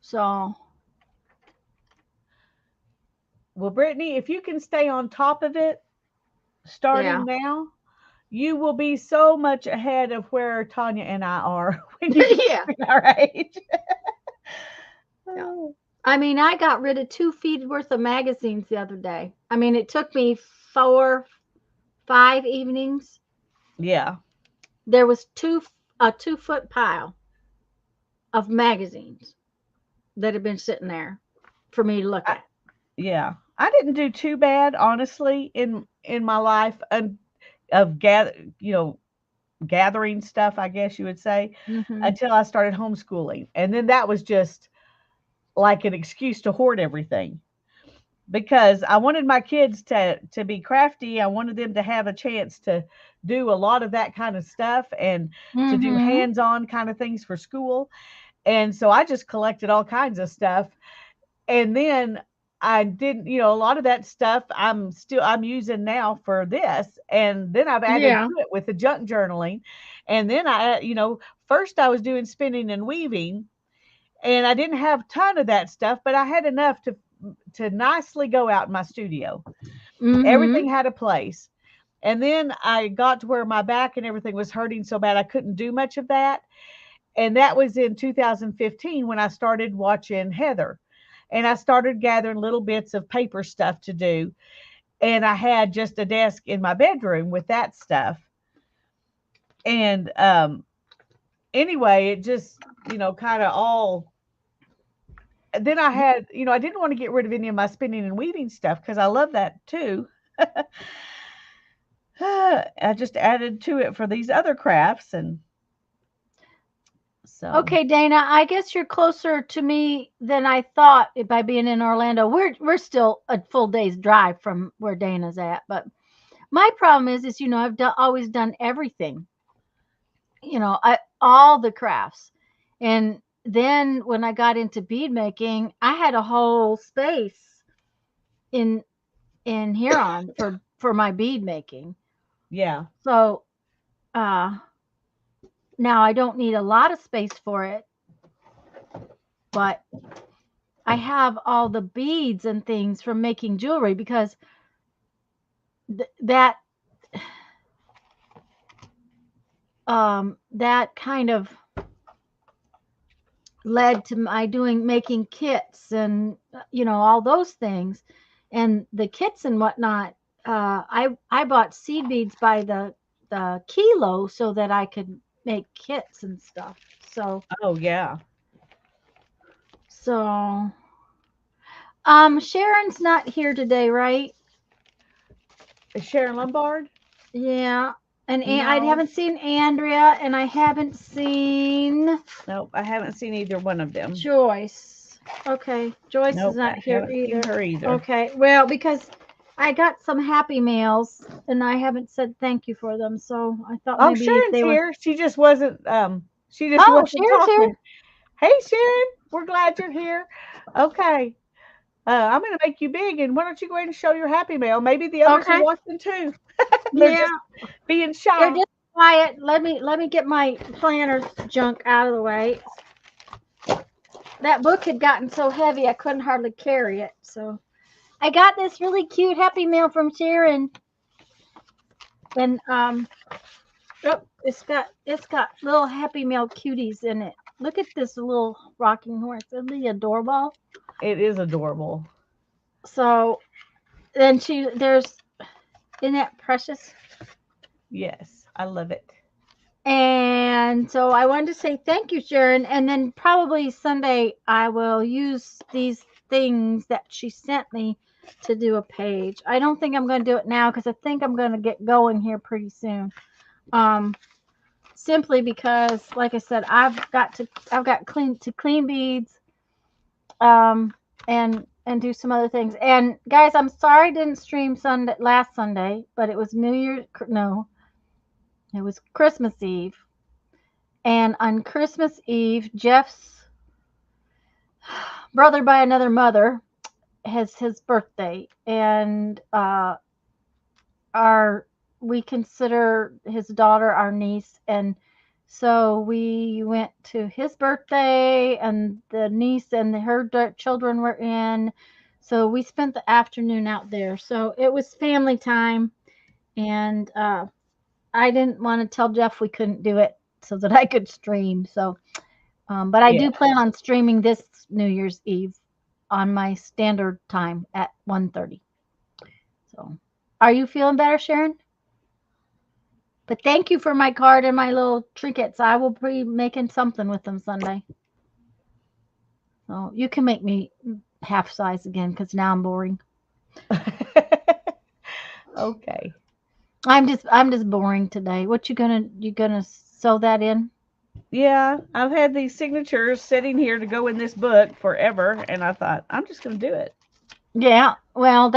So, well, Brittany, if you can stay on top of it yeah. starting now, you will be so much ahead of where Tanya and I are when you get Yeah. to our age. Yeah. Oh, I mean, I got rid of 2 feet worth of magazines the other day. I mean, it took me 4, 5 evenings. yeah, There was a 2 foot pile of magazines that had been sitting there for me to look I, at. yeah. I didn't do too bad, honestly, in my life of gathering stuff, I guess you would say, Hmm. until I started homeschooling, and then that was just like an excuse to hoard everything because I wanted my kids to be crafty. I wanted them to have a chance to do a lot of that kind of stuff and to do Hmm. hands-on kind of things for school. And so I just collected all kinds of stuff. And then I didn't, a lot of that stuff I'm using now for this. And then I've added Yeah. to it with the junk journaling. And then first I was doing spinning and weaving and I didn't have a ton of that stuff, but I had enough to nicely go out in my studio. Hmm. Everything had a place. And then I got to where my back and everything was hurting so bad I couldn't do much of that. And that was in 2015 when I started watching Heather. And I started gathering little bits of paper stuff to do. And I had just a desk in my bedroom with that stuff. And anyway, it just, kind of all. Then I had, I didn't want to get rid of any of my spinning and weaving stuff because I love that too. I just added to it for these other crafts. And so, Okay, Dana, I guess you're closer to me than I thought by being in Orlando. We're still a full day's drive from where Dana's at, but my problem is I've always done everything. All the crafts. And then when I got into bead making, I had a whole space in in Huron for my bead making. Yeah. So now I don't need a lot of space for it, but I have all the beads and things from making jewelry because that that kind of led to my making kits and all those things, and the kits and whatnot. I bought seed beads by the kilo so that I could make kits and stuff. So Oh, yeah. so Sharon's not here today, right? Is Sharon Lombard? Yeah. And I No. haven't seen Andrea, and I haven't seen Nope. I haven't seen either one of them. Joyce. Okay, Joyce is Nope. not I here haven't either. seen her either. Okay, well, because I got some Happy Meals and I haven't said thank you for them, so I thought Oh, maybe if Sharon's they were. here. She just wasn't. She just Oh, wasn't Sharon's here. talking. Hey, Sharon. We're glad you're here. Okay. I'm going to make you big, and why don't you go ahead and show your Happy Mail? Maybe the others Okay. are watching too. They're Yeah, just being they're shy. just quiet. Let me get my planner junk out of the way. That book had gotten so heavy I couldn't hardly carry it. So I got this really cute Happy Meal from Sharon, and oh, it's got little Happy Meal cuties in it. Look at this little rocking horse. Isn't he adorable? It is adorable. So then isn't that precious? Yes, I love it. And so I wanted to say thank you, Sharon. And then probably Sunday I will use these things that she sent me to do a page. I don't think I'm going to do it now because I think I'm going to get going here pretty soon. Simply because, like I said, I've got clean beads, and do some other things. And guys, I'm sorry I didn't stream last Sunday, but it was it was Christmas Eve. And on Christmas Eve, Jeff's brother by another mother has his birthday, and we consider his daughter our niece, and so we went to his birthday, and the niece and her children were in. So we spent the afternoon out there. So it was family time, and I didn't want to tell Jeff we couldn't do it so that I could stream. So, but I do plan on streaming this New Year's Eve on my standard time at 1:30. So, are you feeling better, Sharon? But thank you for my card and my little trinkets. I will be making something with them Sunday. So you can make me half size again because now I'm boring. Okay. I'm just boring today. What you gonna sew that in? Yeah, I've had these signatures sitting here to go in this book forever, and I thought I'm just going to do it. Yeah. Well,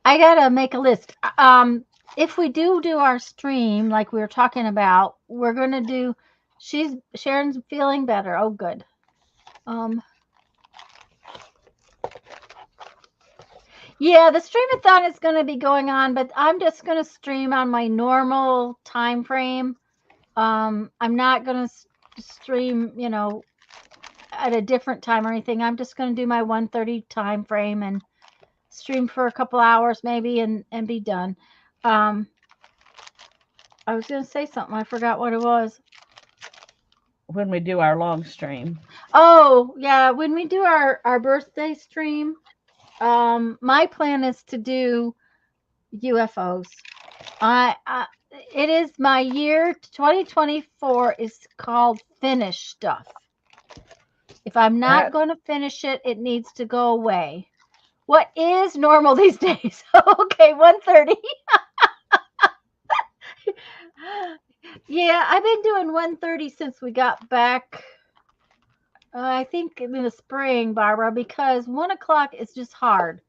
I gotta make a list. If we do our stream like we were talking about, we're gonna do. Sharon's feeling better. Oh, good. Yeah, the streamathon is going to be going on, but I'm just going to stream on my normal time frame. I'm not going to stream, at a different time or anything. I'm just going to do my 1:30 time frame and stream for a couple hours maybe and be done. I was going to say something. I forgot what it was. When we do our long stream. Oh, yeah, when we do our birthday stream, my plan is to do UFOs. It is my year 2024 is called finish stuff. If I'm not going to finish it, it needs to go away. What is normal these days? Okay, 1:30. Yeah, I've been doing 1:30 since we got back. I think in the spring, Barbara, because 1:00 is just hard.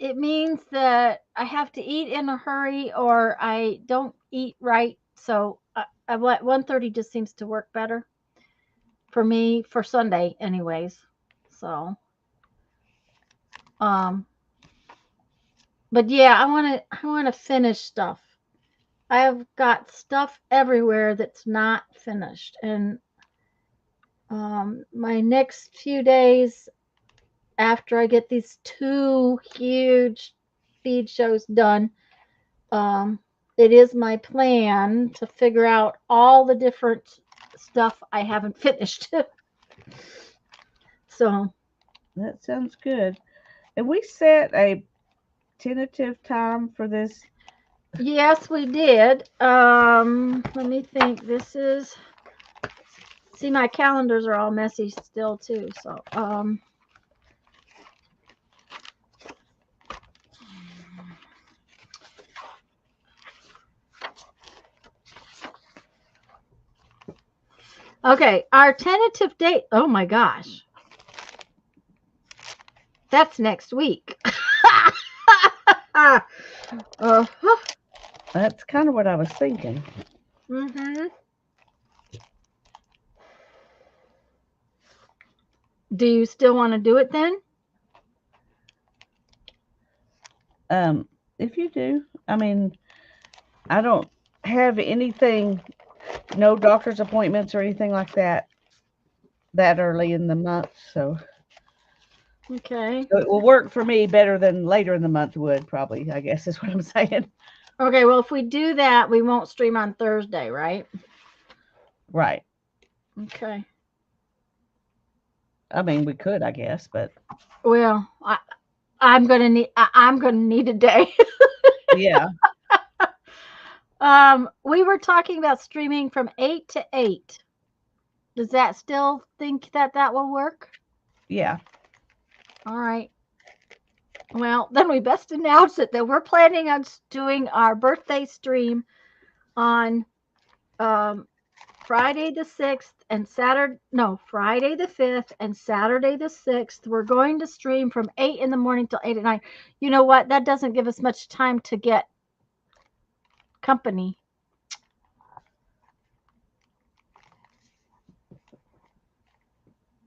It means that I have to eat in a hurry or I don't eat right. So 1:30 just seems to work better for me for Sunday anyways. So Um, but yeah, I want to finish stuff. I have got stuff everywhere that's not finished, and my next few days after I get these two huge feed shows done, um, it is my plan to figure out all the different stuff I haven't finished. So That sounds good. And we set a tentative time for this. yes, we did. Let me think. This is see my calendars are all messy still too. So okay, our tentative date. Oh my gosh. That's next week. uh, That's kind of what I was thinking. hmm Do you still want to do it then? If you do, I mean, I don't have anything, no doctor's appointments or anything like that early in the month, so Okay. it will work for me better than later in the month would probably, I guess is what I'm saying. Okay, well, if we do that, we won't stream on Thursday, right? Right. Okay. I mean, we could, I guess, but Well, I'm gonna need a day. yeah. We were talking about streaming from 8 to 8. Does that still think that that will work? Yeah. All right. Well, then we best announce it that we're planning on doing our birthday stream on um, Friday the 6th and Friday the 5th and Saturday the 6th. We're going to stream from 8 in the morning till 8 at night. You know what? That doesn't give us much time to get company.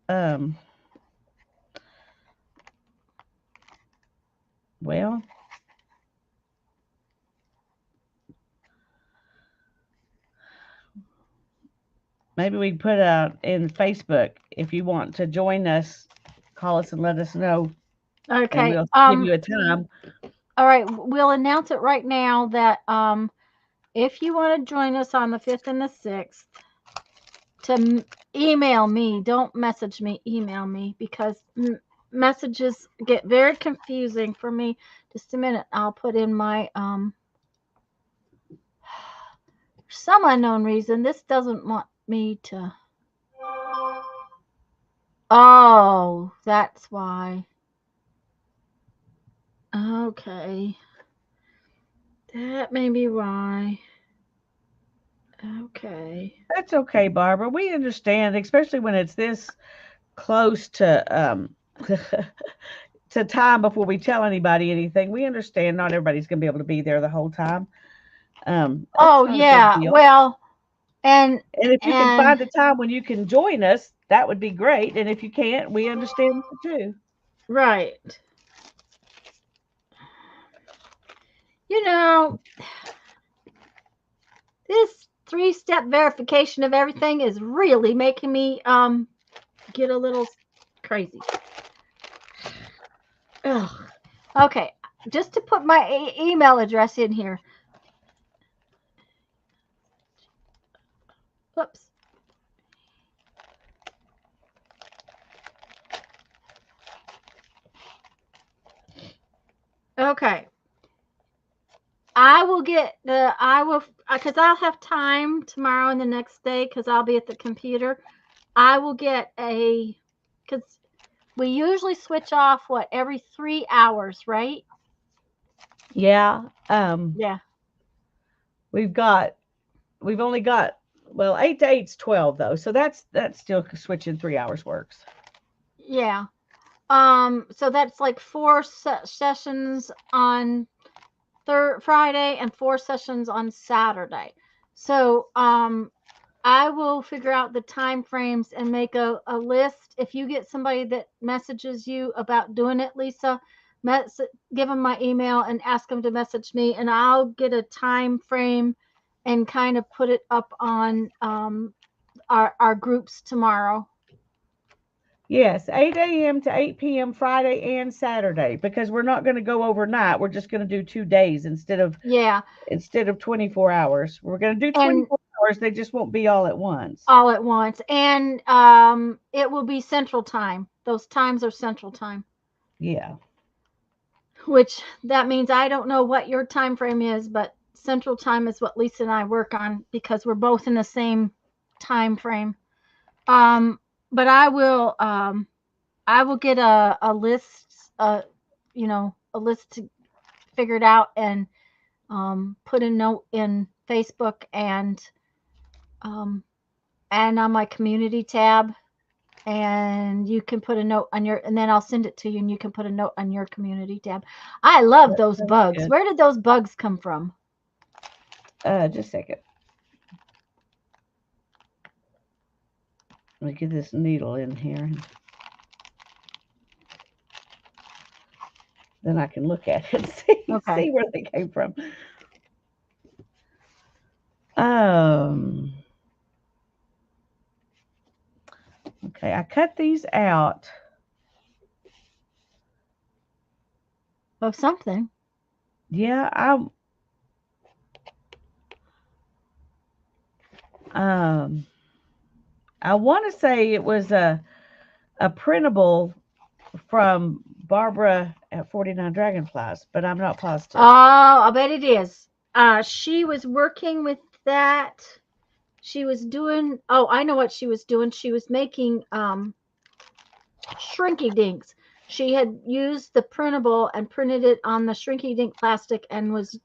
Um, well, maybe we put out in Facebook if you want to join us, call us and let us know, and Okay. we'll give you a time. All right. We'll announce it right now that if you want to join us on the 5th and the 6th, to email me. Don't message me. Email me because messages get very confusing for me. Just a minute. I'll put in my for some unknown reason this doesn't want me to. Oh, that's why. Okay. That may be why. Okay. That's okay, Barbara. We understand, especially when it's this close to to time before we tell anybody anything. We understand not everybody's going to be able to be there the whole time. It's Oh not a big yeah. deal. Well, and And if you can and find a time when you can join us, that would be great. And if you can't, we understand that too. right. You know, this three-step verification of everything is really making me get a little crazy. Ugh. Okay, just to put my email address in here. Oops. Okay. I will, because I'll have time tomorrow and the next day because I'll be at the computer. I will get because we usually switch off, every 3 hours, right? Yeah. Yeah. We've got we've only got, well, 8 to 8's 12 though, so that's still switching 3 hours works. Yeah. So that's like four sessions on Friday and four sessions on Saturday. So I will figure out the time frames and make a list. If you get somebody that messages you about doing it, Lisa, give them my email and ask them to message me, and I'll get a time frame and kind of put it up on our groups tomorrow. Yes, 8 a.m. to 8 p.m. Friday and Saturday, because we're not going to go overnight. We're just going to do 2 days instead of 24 hours. We're going to do 24 hours. They just won't be all at once. All at once. And it will be Central Time. Those times are Central Time. Yeah. Which that means I don't know what your time frame is, but Central Time is what Lisa and I work on because we're both in the same time frame. But I will get a list, a list to figure it out and put a note in Facebook and on my community tab, and you can put a note on and then I'll send it to you and you can put a note on your community tab. I love those bugs. Good. Where did those bugs come from? Just a second. Let me get this needle in here. Then I can look at it and see where they came from. Okay, I cut these out. Of something. Yeah, I want to say it was a printable from Barbara at 49 Dragonflies, but I'm not positive. Oh, I bet it is. She was working with that. She was doing, I know what she was doing. She was making shrinky dinks. She had used the printable and printed it on the shrinky dink plastic and was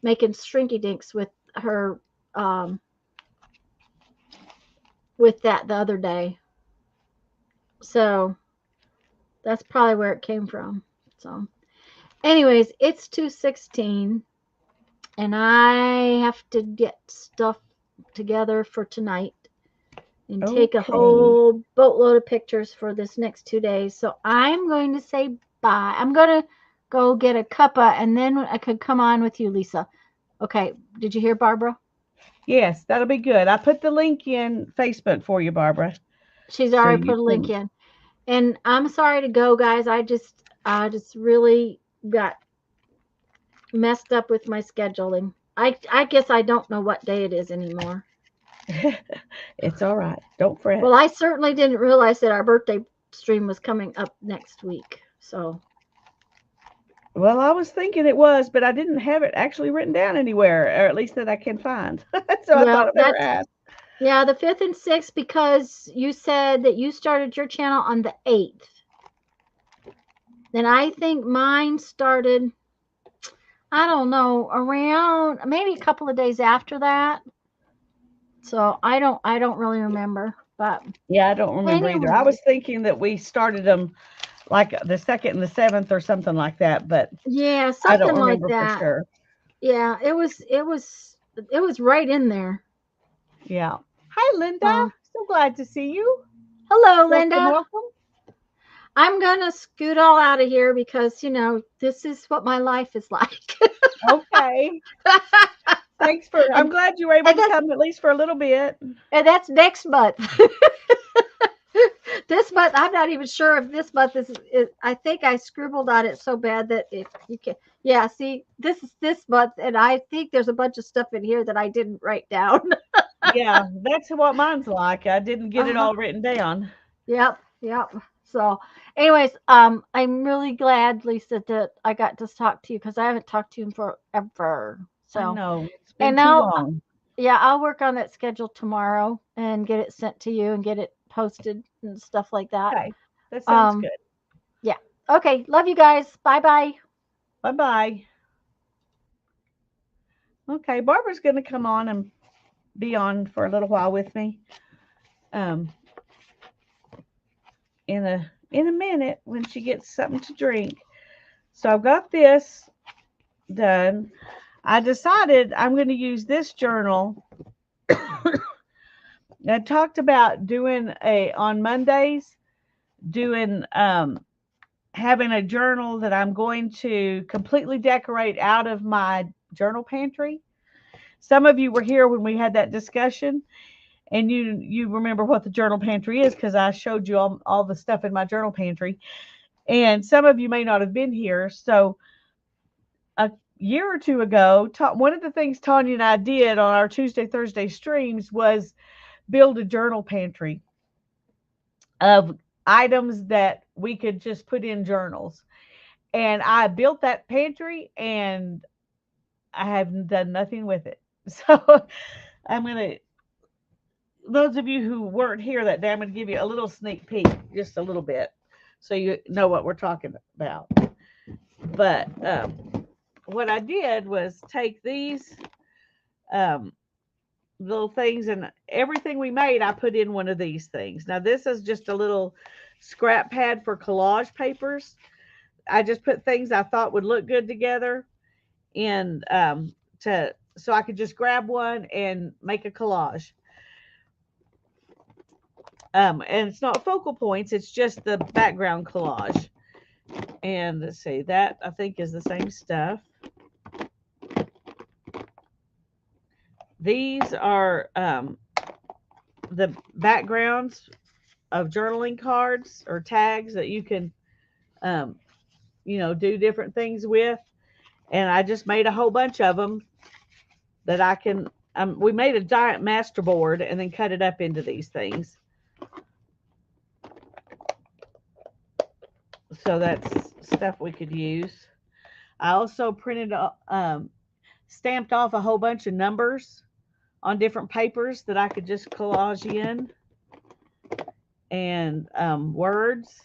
making shrinky dinks with her with that the other day. So that's probably where it came from. So anyways, it's 2:16 and I have to get stuff together for tonight and take a whole boatload of pictures for this next 2 days. So I'm going to say bye. I'm going to go get a cuppa and then I could come on with you, Lisa. Okay. Did you hear Barbara? Yes, that'll be good. I put the link in Facebook for you, Barbara. She's already put a link in. And I'm sorry to go, guys. I just really got messed up with my scheduling. I guess I don't know what day it is anymore. It's all right. Don't fret. Well, I certainly didn't realize that our birthday stream was coming up next week. So. Well, I was thinking it was, but I didn't have it actually written down anywhere, or at least that I can find. So I thought I'd better ask. Yeah, the 5th and 6th, because you said that you started your channel on the 8th. Then I think mine started, I don't know, around maybe a couple of days after that. So I don't really remember, but yeah, I don't remember either. I was thinking that we started them like the 2nd and the 7th or something like that, but yeah, something I don't remember like that. For sure. Yeah, it was right in there. Yeah. Hi, Linda. So glad to see you. Hello, Linda. Welcome. I'm gonna scoot all out of here because this is what my life is like. Okay. Thanks for. I'm glad you were able to come at least for a little bit. And that's next month. This month, I'm not even sure if this month is. I think I scribbled on it so bad that if you can, yeah. See, this is this month, and I think there's a bunch of stuff in here that I didn't write down. Yeah, that's what mine's like. I didn't get it all written down. Yep. So, anyways, I'm really glad, Lisa, that I got to talk to you because I haven't talked to you forever. So, no, it's been too long. Yeah, I'll work on that schedule tomorrow and get it sent to you and get it posted and stuff like that. Okay, that sounds good. Yeah. Okay. Love you guys. Bye-bye. Bye-bye. Okay, Barbara's going to come on and be on for a little while with me. In a minute when she gets something to drink. So I've got this done. I decided I'm going to use this journal. I talked about doing on Mondays, doing having a journal that I'm going to completely decorate out of my journal pantry. Some of you were here when we had that discussion, and you remember what the journal pantry is because I showed you all the stuff in my journal pantry. And some of you may not have been here. So a year or two ago, one of the things Tanya and I did on our Tuesday, Thursday streams was build a journal pantry of items that we could just put in journals. And I built that pantry and I haven't done nothing with it. So I'm going to, those of you who weren't here that day, I'm going to give you a little sneak peek, just a little bit, so you know what we're talking about. But what I did was take these little things, and everything we made, I put in one of these things. Now, this is just a little scrap pad for collage papers. I just put things I thought would look good together, and so I could just grab one and make a collage. And it's not focal points, it's just the background collage. And let's see, that I think is the same stuff. These are the backgrounds of journaling cards or tags that you can, do different things with. And I just made a whole bunch of them that I can, we made a giant master board and then cut it up into these things. So that's stuff we could use. I also printed, stamped off a whole bunch of numbers on different papers that I could just collage in, and words.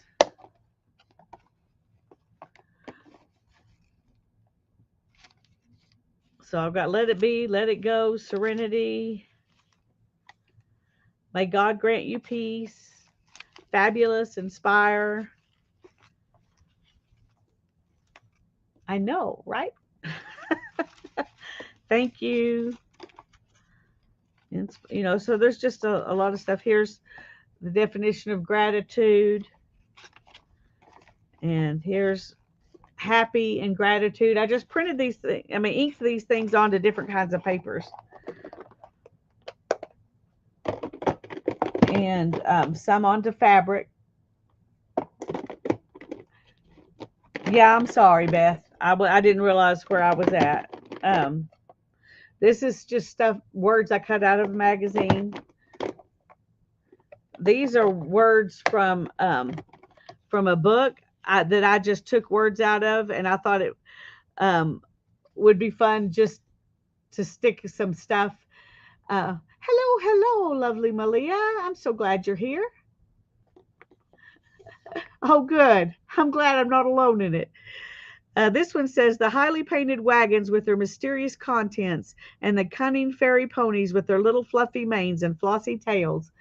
So I've got let it be, let it go, serenity, may God grant you peace, fabulous, inspire. I know, right? Thank you. And, so there's just a lot of stuff. Here's the definition of gratitude. And here's happy and gratitude. I just printed these things, inked these things onto different kinds of papers. And some onto fabric. Yeah, I'm sorry, Beth. I didn't realize where I was at. This is just stuff, words I cut out of a magazine. These are words from a book that I just took words out of, and I thought it would be fun just to stick some stuff. Hello, lovely Malia. I'm so glad you're here. Oh, good. I'm glad I'm not alone in it. This one says, the highly painted wagons with their mysterious contents and the cunning fairy ponies with their little fluffy manes and flossy tails.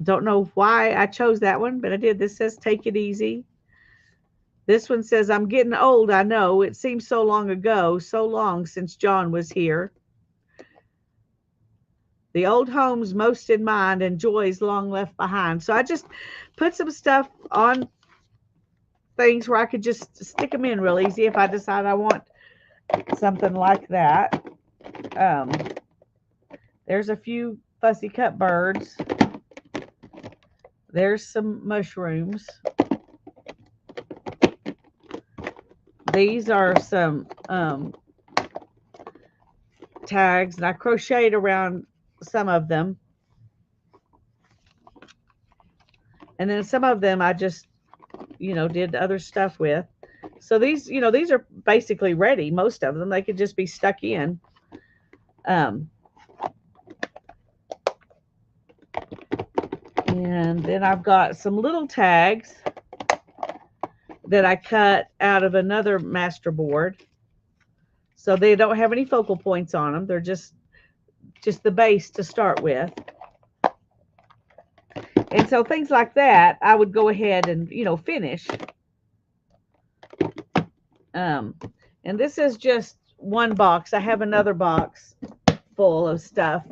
Don't know why I chose that one, but I did. This says, take it easy. This one says, I'm getting old, I know. It seems so long ago, so long since John was here. The old homes most in mind and joys long left behind. So I just put some stuff on things where I could just stick them in real easy if I decide I want something like that. There's a few fussy cut birds. There's some mushrooms. These are some tags, and I crocheted around some of them. And then some of them I just, did other stuff with. So these, these are basically ready. Most of them, they could just be stuck in. And then I've got some little tags that I cut out of another master board. So they don't have any focal points on them. They're just the base to start with. And so things like that, I would go ahead and, finish. And this is just one box. I have another box full of stuff.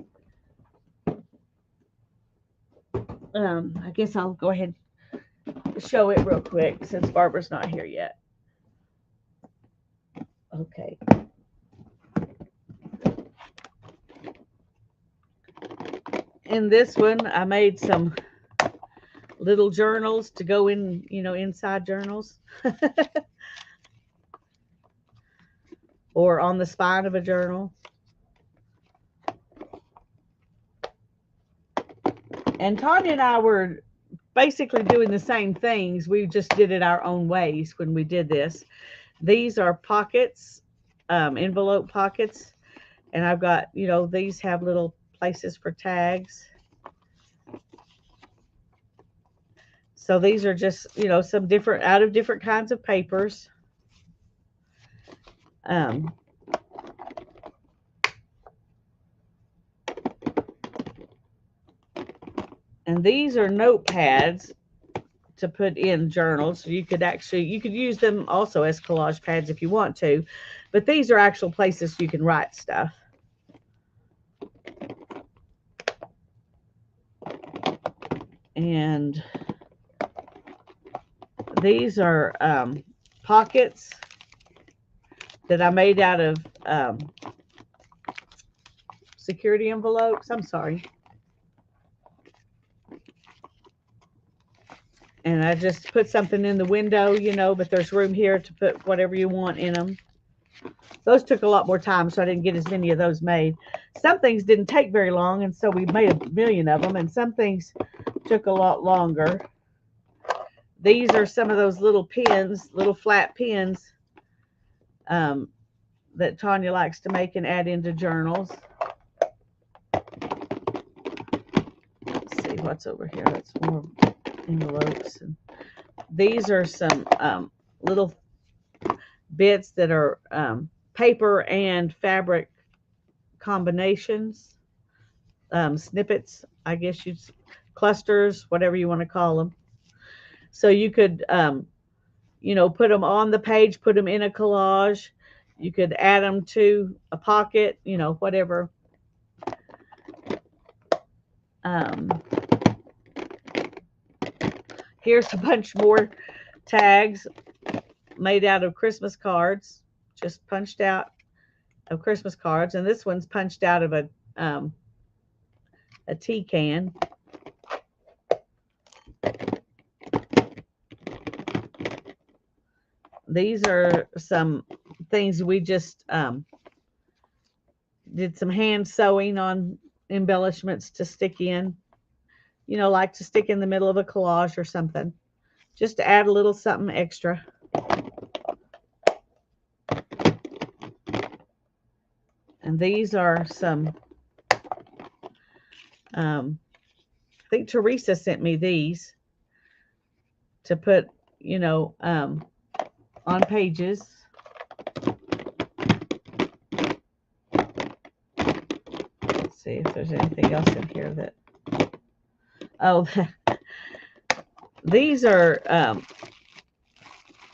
I guess I'll go ahead and show it real quick since Barbara's not here yet. Okay. In this one, I made some little journals to go in, inside journals or on the spine of a journal. And Tanya and I were basically doing the same things. We just did it our own ways when we did this. These are pockets, envelope pockets. And I've got, these have little places for tags. So these are just, some different, out of different kinds of papers. And these are notepads to put in journals. You could use them also as collage pads if you want to, but these are actual places you can write stuff. And these are pockets that I made out of security envelopes. I'm sorry. And I just put something in the window, but there's room here to put whatever you want in them. Those took a lot more time, so I didn't get as many of those made. Some things didn't take very long, and so we made a million of them, and some things took a lot longer. These are some of those little pins, little flat pins that Tanya likes to make and add into journals. Let's see what's over here. That's more envelopes. And these are some little bits that are paper and fabric combinations, snippets, I guess clusters, whatever you want to call them. So you could, put them on the page, put them in a collage. You could add them to a pocket, whatever. Here's a bunch more tags made out of Christmas cards, just punched out of Christmas cards. And this one's punched out of a tea can. These are some things we just did some hand sewing on embellishments to stick in, like to stick in the middle of a collage or something, just to add a little something extra. And these are some, I think Teresa sent me these to put, on pages. Let's see if there's anything else in here that, these are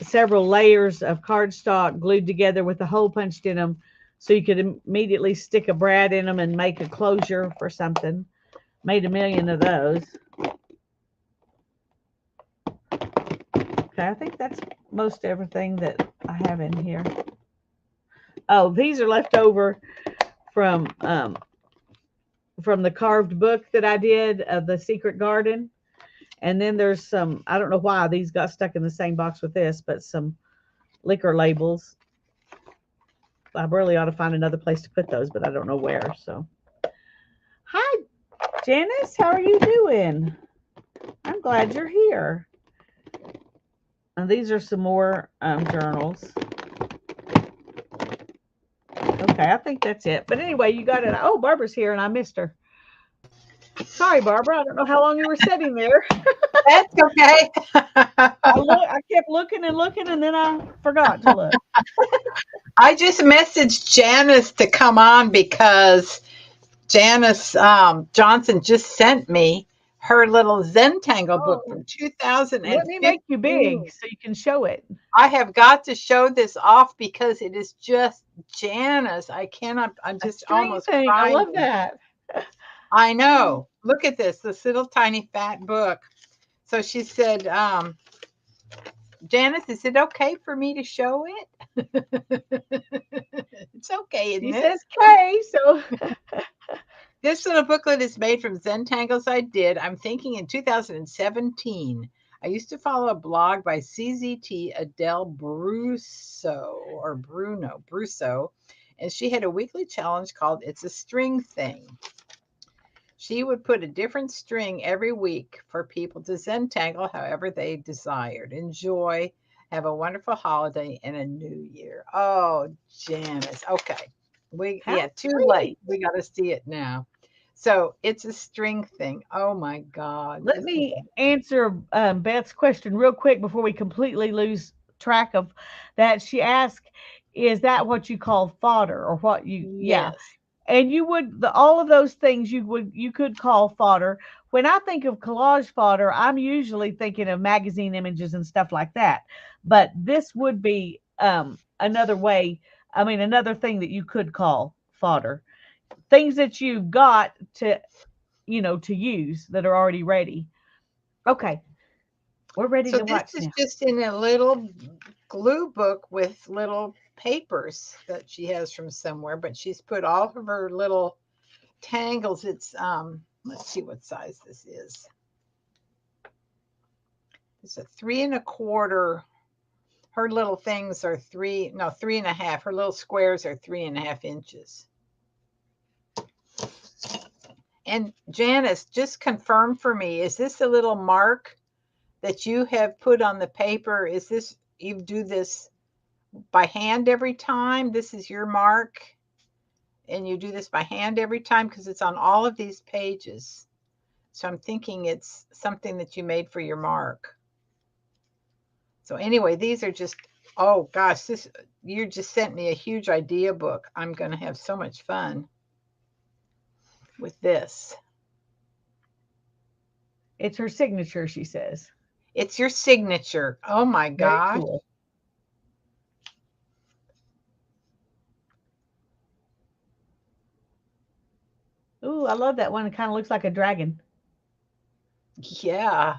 several layers of cardstock glued together with a hole punched in them, so you could immediately stick a brad in them and make a closure for something. Made a million of those. Okay, I think that's most everything that I have in here. Oh, these are left over from the carved book that I did of The Secret Garden. And then there's some, I don't know why these got stuck in the same box with this, but some liquor labels. I really ought to find another place to put those, but I don't know where. So, hi, Janice, how are you doing? I'm glad you're here. And these are some more journals. Okay, I think that's it. But anyway, you got it. Oh, Barbara's here, and I missed her. Sorry, Barbara. I don't know how long you were sitting there. That's okay. I kept looking and looking, and then I forgot to look. I just messaged Janice to come on because Janice Johnson just sent me her little Zentangle book from 2015. Let me make you big so you can show it. I have got to show this off because it is just Janice. I cannot. I'm just almost crying. I love that. I know. Look at this little tiny fat book. So she said, Janice, is it okay for me to show it? It's okay, isn't She it? says K, so This little booklet is made from Zentangles I did. I'm thinking in 2017. I used to follow a blog by CZT Adele Brusso, and she had a weekly challenge called It's a String Thing. She would put a different string every week for people to Zentangle however they desired. Enjoy. Have a wonderful holiday and a new year. Oh, Janice. Okay. how Too late. sweet. We got to see it now. So it's a string thing. Oh my God. Let me answer Beth's question real quick before we completely lose track of that. She asked, "Is that what you call fodder, or what you?" Yeah, Yes. and you would all of those things you could call fodder. When I think of collage fodder, I'm usually thinking of magazine images and stuff like that. But this would be another way. I mean, another thing that you could call fodder. Things that you've got to use that are already ready. Okay, we're ready So to this watch is now. just in a little glue book with little papers that she has from somewhere, but she's put all of her little tangles. It's let's see what size this is. It's a 3 1/4. Her little things are 3.5. Her little squares are 3.5 inches. And Janice, just confirm for me, is this a little mark that you have put on the paper? Is this, you do this by hand every time? This is your mark, and you do this by hand every time because it's on all of these pages. So I'm thinking it's something that you made for your mark. So anyway, these are just, oh gosh, you just sent me a huge idea book. I'm going to have so much fun with this. It's her signature, she says. It's your signature. Oh my Very gosh. cool. Ooh, I love that one. It kind of looks like a dragon. Yeah.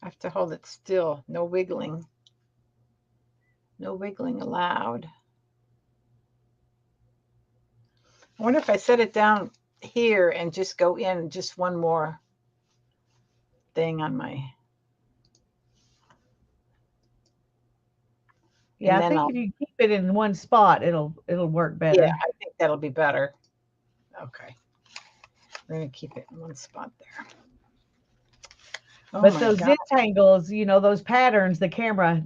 I have to hold it still. No wiggling. No wiggling allowed. I wonder if I set it down here and just go in just one more thing on my. Yeah, And I then think I'll, if you keep it in one spot, it'll work yeah, better. I think that'll be better. Okay. We're going to keep it in one spot there. Oh But my those God. Zentangles, those patterns, the camera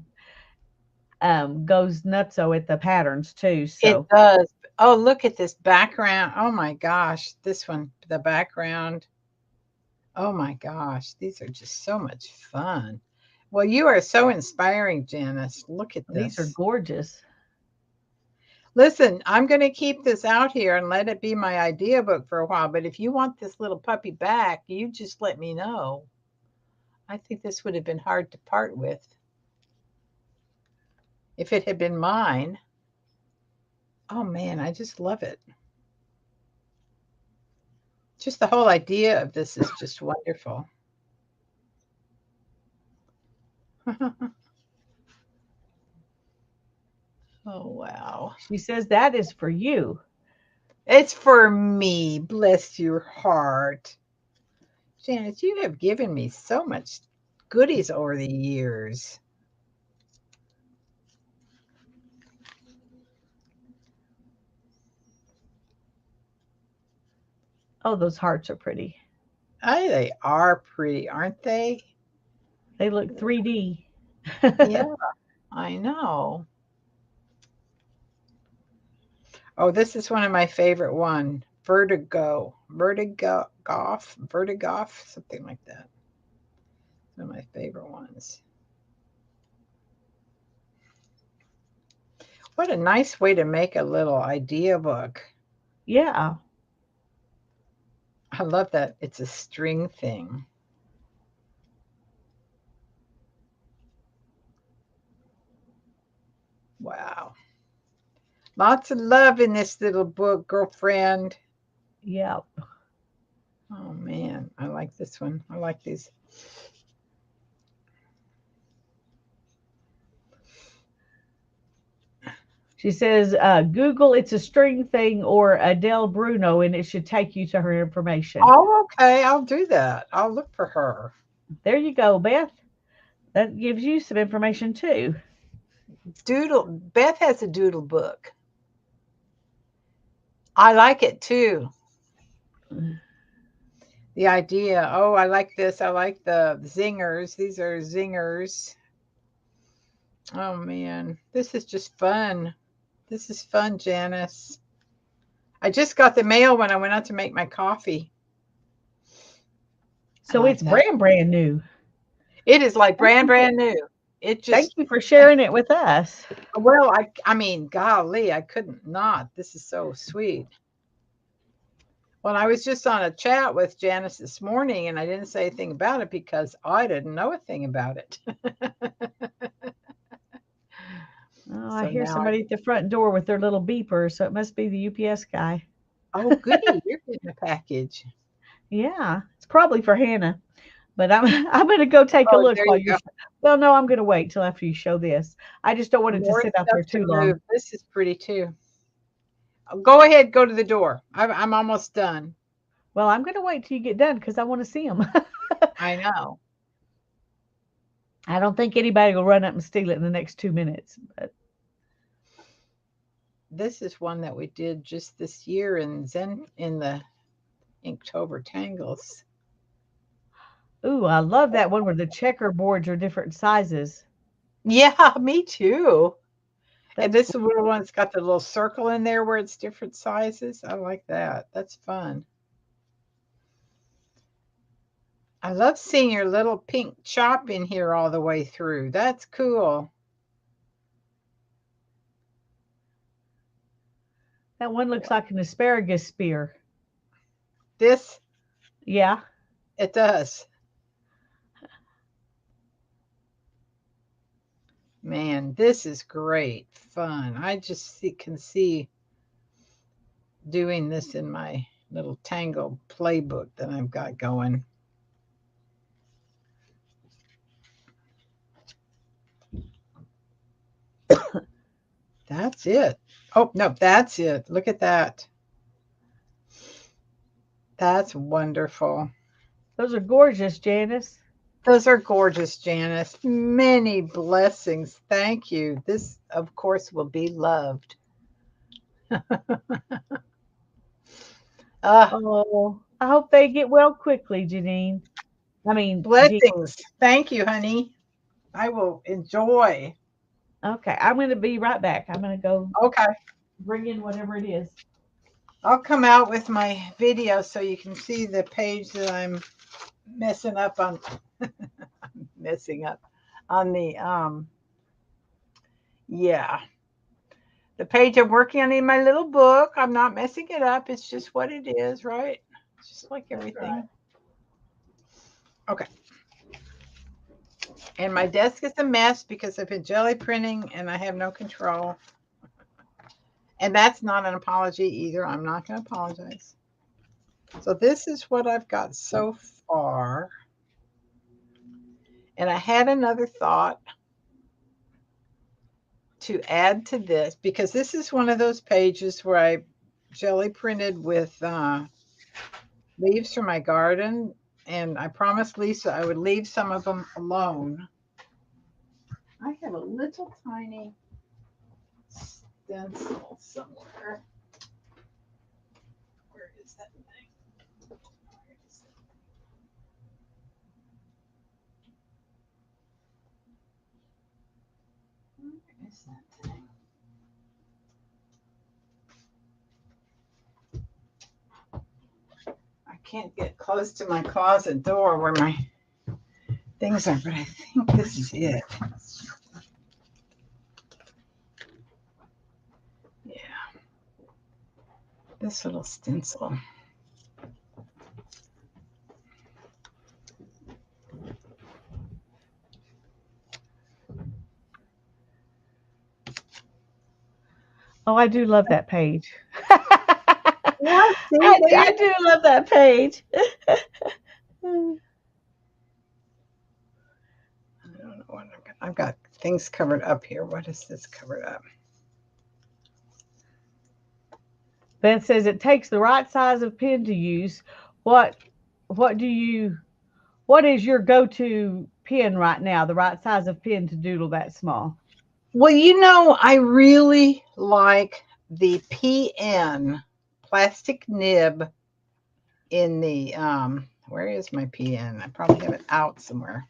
goes nutso at the patterns too. It So does. Oh, look at this background. Oh my gosh. This one, the background. Oh my gosh. These are just so much fun. Well, you are so inspiring, Janice. Look at these are this. gorgeous. Listen, I'm going to keep this out here and let it be my idea book for a while. But if you want this little puppy back, you just let me know. I think this would have been hard to part with if it had been mine. Oh man, I just love it. Just the whole idea of this is just wonderful. Oh, wow. She says that is for you. It's for me. Bless your heart. Janice, you have given me so much goodies over the years. Oh, those hearts are pretty. They are pretty, aren't they? They look 3D. Yeah, I know. Oh, this is one of my favorite one. Vertigoff, something like that. One of my favorite ones. What a nice way to make a little idea book. Yeah. I love that it's a string thing. Wow. Lots of love in this little book, girlfriend. Yeah. Oh man, I like this one. I like these. She says, Google it's a string thing or Adele Bruno, and it should take you to her information. Oh, okay. I'll do that. I'll look for her. There you go, Beth. That gives you some information too. Doodle. Beth has a doodle book. I like it too. The idea. Oh, I like this. I like the zingers. These are zingers. Oh man, this is just fun. This is fun, Janice. I just got the mail when I went out to make my coffee. So like it's that. brand new. It is like brand new. It Thank just you for sharing it with us. well, I mean, golly, I couldn't not. This is so sweet. Well, I was just on a chat with Janice this morning, and I didn't say anything about it because I didn't know a thing about it. Oh, I So hear now somebody at the front door with their little beeper, so it must be the UPS guy. oh, goody, you're getting a package. Yeah, it's probably for Hannah. But I'm I'm gonna go take a Oh, look there while you you're. go. Well, no, I'm gonna wait till after you show this. I just don't want it to More sit out there stuff to too move. long. This is pretty too. Go ahead, go to the door. I'm almost done. Well, I'm gonna wait till you get done because I want to see them. I know. I don't think anybody will run up and steal it in the next 2 minutes. But This is one that we did just this year in the Inktober Tangles. ooh, I love that one where the checkerboards are different sizes. Yeah, me too. And That's this little one's got the little circle in there where it's different sizes. I like that. That's fun. I love seeing your little pink chop in here all the way through. That's cool. that one looks like an asparagus spear. This, Yeah. it does. Man, this is great fun. I just can see doing this in my little Tangle playbook that I've got going. That's it. Oh, no, that's it. Look at that. That's wonderful. Those are gorgeous, Janice. Those are gorgeous, Janice. Many blessings. Thank you. This, of course, will be loved. Oh, I hope they get well quickly, Janine. I mean, Jean. Blessings. Thank you, honey. I will enjoy. Okay, I'm going to be right back. I'm going to go Okay. bring in whatever it is. I'll come out with my video so you can see the page that I'm messing up on. Messing up on the yeah, the page I'm working on in my little book. I'm not messing it up. It's just what it is, right? It's just like everything. Right. Okay. And my desk is a mess because I've been jelly printing and I have no control. And that's not an apology either. I'm not going to apologize. So this is what I've got so far. And I had another thought to add to this because this is one of those pages where I jelly printed with leaves from my garden. And I promised Lisa I would leave some of them alone. I have a little tiny stencil somewhere. Where is that thing? Where is it? Where is that thing? I can't get close to my closet door where my things are, but I think this is it. Yeah. This little stencil. Oh, I do love that page. Yeah, see I there? do love that page. I don't know what I've got things covered up here. What is this covered up? Ben says it takes the right size of pen to use. What what do you what is your go-to pen right now? The right size of pen to doodle that small? Well, you know, I really like the PN plastic nib in the where is my PN? I probably have it out somewhere.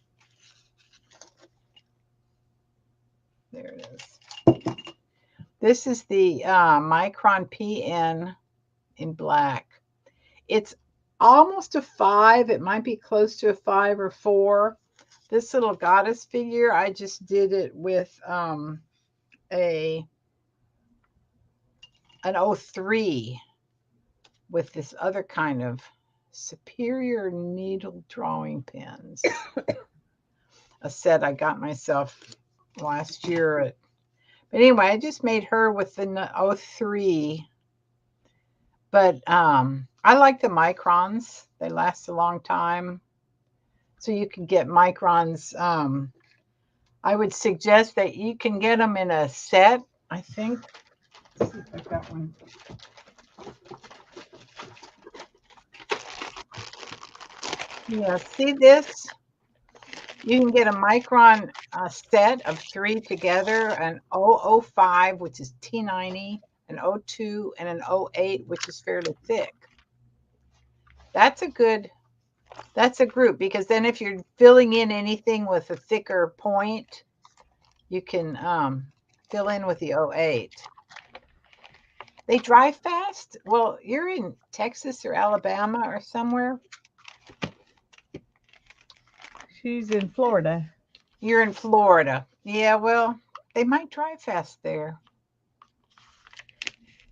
There it is. This is the Micron PN in black. It's almost a 5. It might be close to a 5 or 4. This little goddess figure, I just did it with an 03 with this other kind of superior needle drawing pens. A set I got myself last year. But anyway, I just made her with the 03. But I like the microns. They last a long time. So you can get microns. I would suggest that you can get them in a set, I think. Let's see if I've got one. Yeah, see this? You can get a micron set of 3 together, an 005, which is T90, an 02, and an 08, which is fairly thick. That's a group, because then if you're filling in anything with a thicker point, you can fill in with the 08. They dry fast. Well, you're in Texas or Alabama or somewhere. She's in Florida. You're in Florida. Yeah, well, they might dry fast there.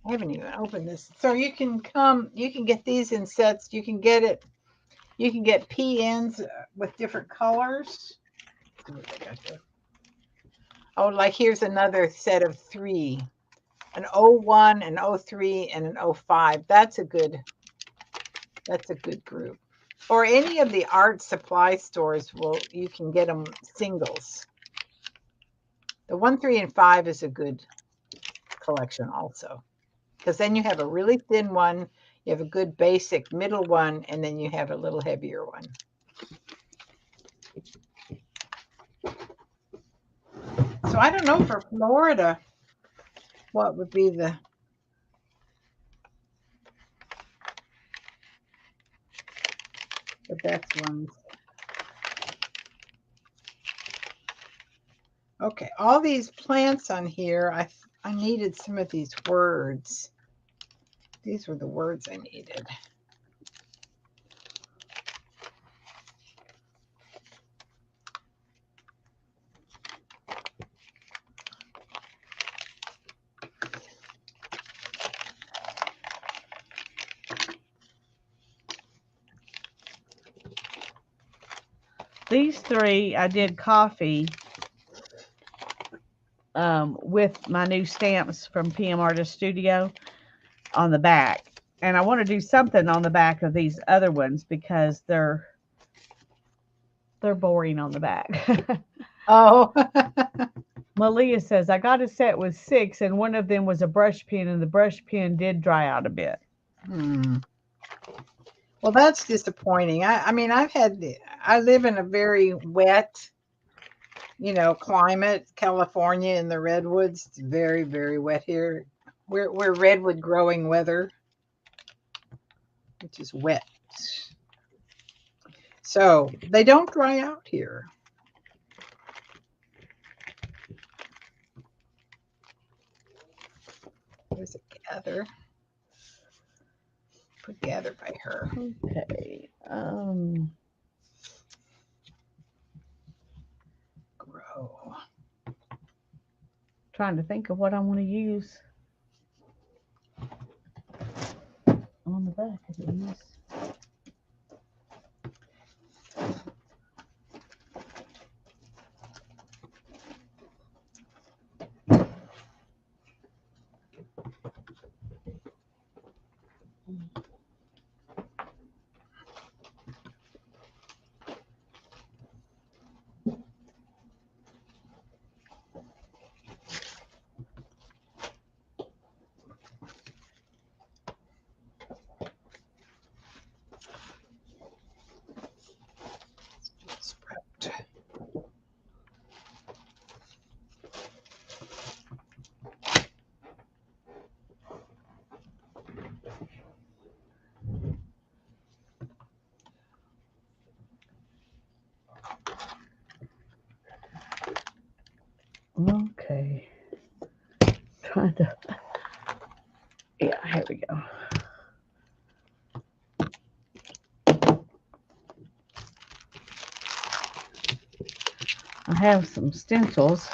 I haven't even opened this. So you can get these in sets. You can get PNs with different colors. Oh, like here's another set of 3. An 01, an 03, and an 05. That's a good group. Or any of the art supply stores you can get them singles. The 1, 3, and 5 is a good collection also. Because then you have a really thin one, you have a good basic middle one, and then you have a little heavier one. So I don't know for Florida, what would be the best ones. Okay, all these plants on here, I needed some of these words. These were the words I needed. These 3, I did coffee with my new stamps from PM Artist Studio on the back. And I want to do something on the back of these other ones because they're boring on the back. Oh. Malia says, I got a set with 6, and one of them was a brush pen, and the brush pen did dry out a bit. Well, that's disappointing. I mean, I live in a very wet, climate. California in the redwoods, it's very, very wet here. We're redwood growing weather, which is wet. So they don't dry out here. There's a gather. Put gather by her. Okay. Grow. Trying to think of what I want to use on the back of these. trying to. Yeah, here we go. I have some stencils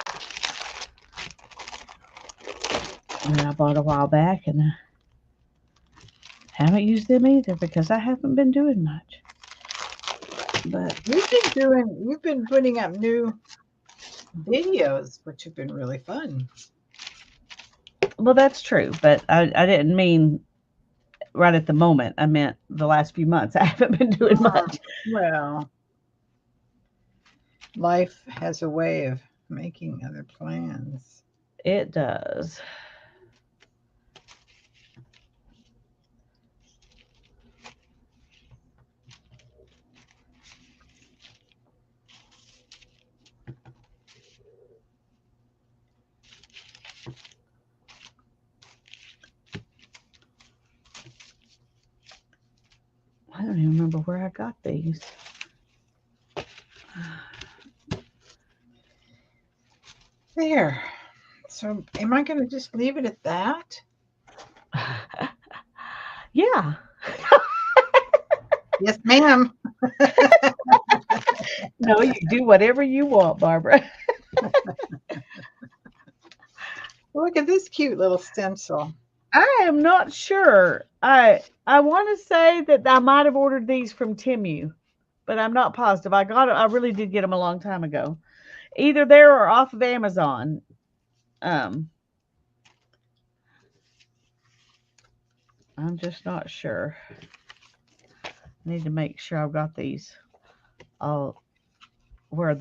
that I bought a while back, and I haven't used them either because I haven't been doing much. But You've been putting up new videos, which have been really fun. well, that's true. But I didn't mean right at the moment. I meant the last few months. I haven't been doing much. Well, life has a way of making other plans. It does. I don't even remember where I got these. There. So, am I going to just leave it at that? Yeah. Yes, ma'am. No, you do whatever you want, Barbara. Look at this cute little stencil. I am not sure. I want to say that I might have ordered these from Temu, but I'm not positive. I really did get them a long time ago, either there or off of Amazon. I'm just not sure. Need to make sure I've got these all where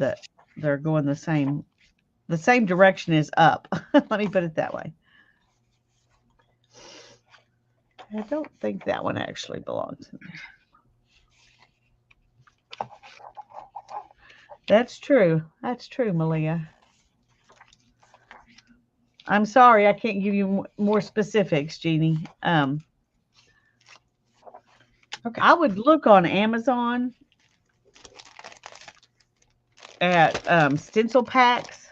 they're going the same direction is up. Let me put it that way. I don't think that one actually belongs in there. That's true. That's true, Malia. I'm sorry, I can't give you more specifics, Jeannie. Okay. I would look on Amazon at stencil packs.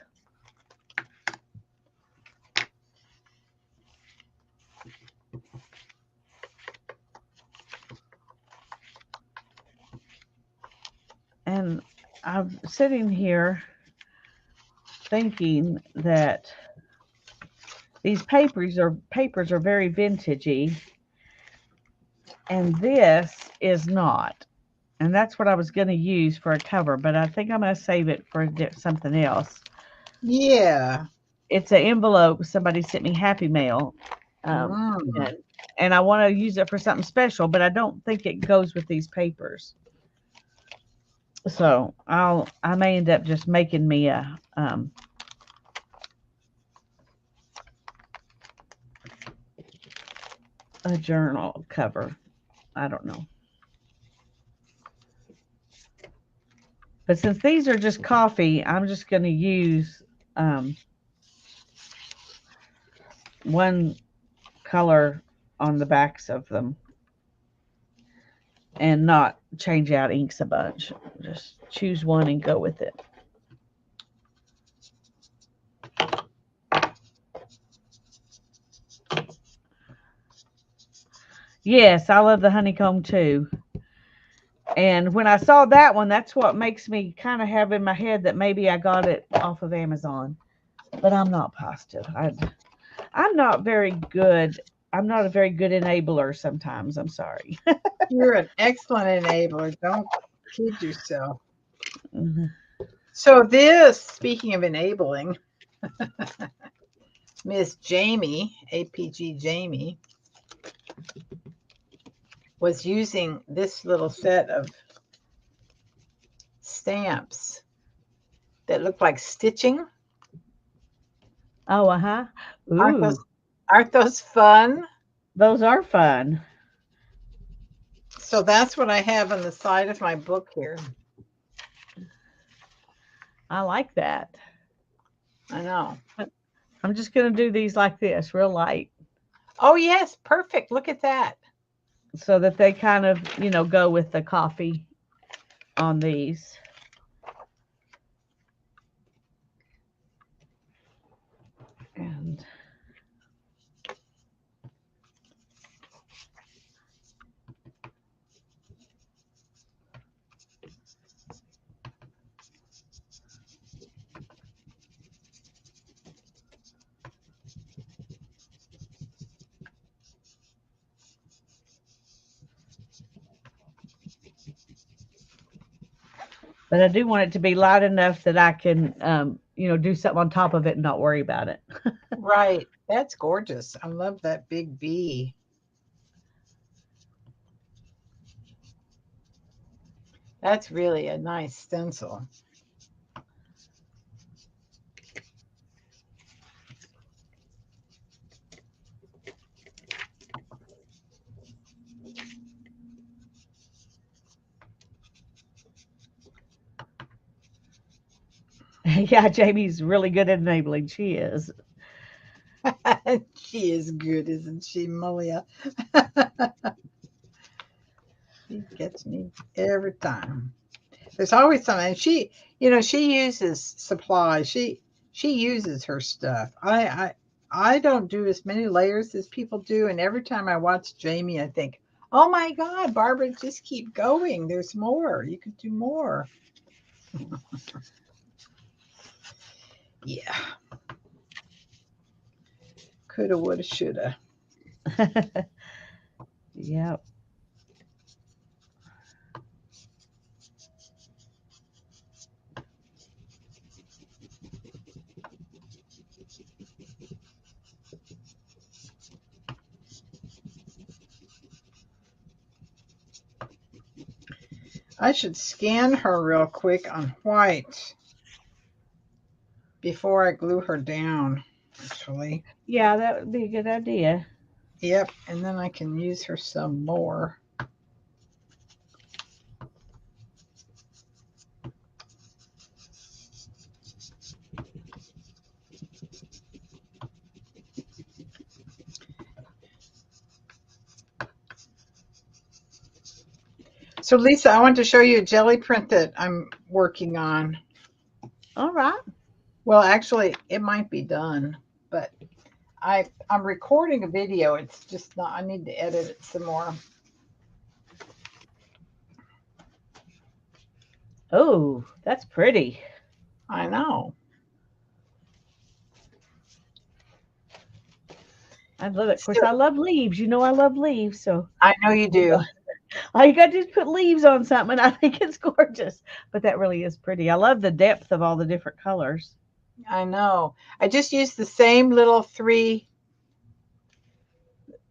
And I'm sitting here thinking that these papers are very vintagey, and this is not. And that's what I was going to use for a cover, but I think I'm going to save it for something else. Yeah. It's an envelope somebody sent me Happy Mail, and I want to use it for something special, but I don't think it goes with these papers. So I may end up just making me a journal cover. I don't know. But since these are just coffee, I'm just going to use one color on the backs of them and not change out inks a bunch. Just choose one and go with it. Yes, I love the honeycomb too. And when I saw that one, that's what makes me kind of have in my head that maybe I got it off of Amazon. But I'm not positive. I'm not very good. I'm not a very good enabler sometimes. I'm sorry. You're an excellent enabler. Don't kid yourself. Mm-hmm. So this, speaking of enabling, Miss Jamie, APG Jamie, was using this little set of stamps that look like stitching. Oh, uh-huh. Ooh. Aren't those fun? Those are fun. So that's what I have on the side of my book here. I like that. I know. I'm just going to do these like this, real light. Oh, yes. Perfect. Look at that. So that they kind of, go with the coffee on these. And But I do want it to be light enough that I can, do something on top of it and not worry about it. Right. That's gorgeous. I love that big bee. That's really a nice stencil. Yeah, Jamie's really good at enabling. She is. She is good, isn't she, Malia? She gets me every time. There's always something. She uses supplies. She uses her stuff. I don't do as many layers as people do, and every time I watch Jamie, I think, oh my God, Barbara, just keep going. There's more. You could do more. Yeah. Coulda, woulda, shoulda. Yep. I should scan her real quick on white before I glue her down, actually. Yeah, that would be a good idea. Yep, and then I can use her some more. So Lisa, I want to show you a jelly print that I'm working on. All right. Well, actually, it might be done, but I'm recording a video. It's just not, I need to edit it some more. Oh, that's pretty. I know. I love it. Of course, I love leaves. You know I love leaves, so I know you do. all you got to do is put leaves on something, and I think it's gorgeous. But that really is pretty. I love the depth of all the different colors. I know. I just used the same little three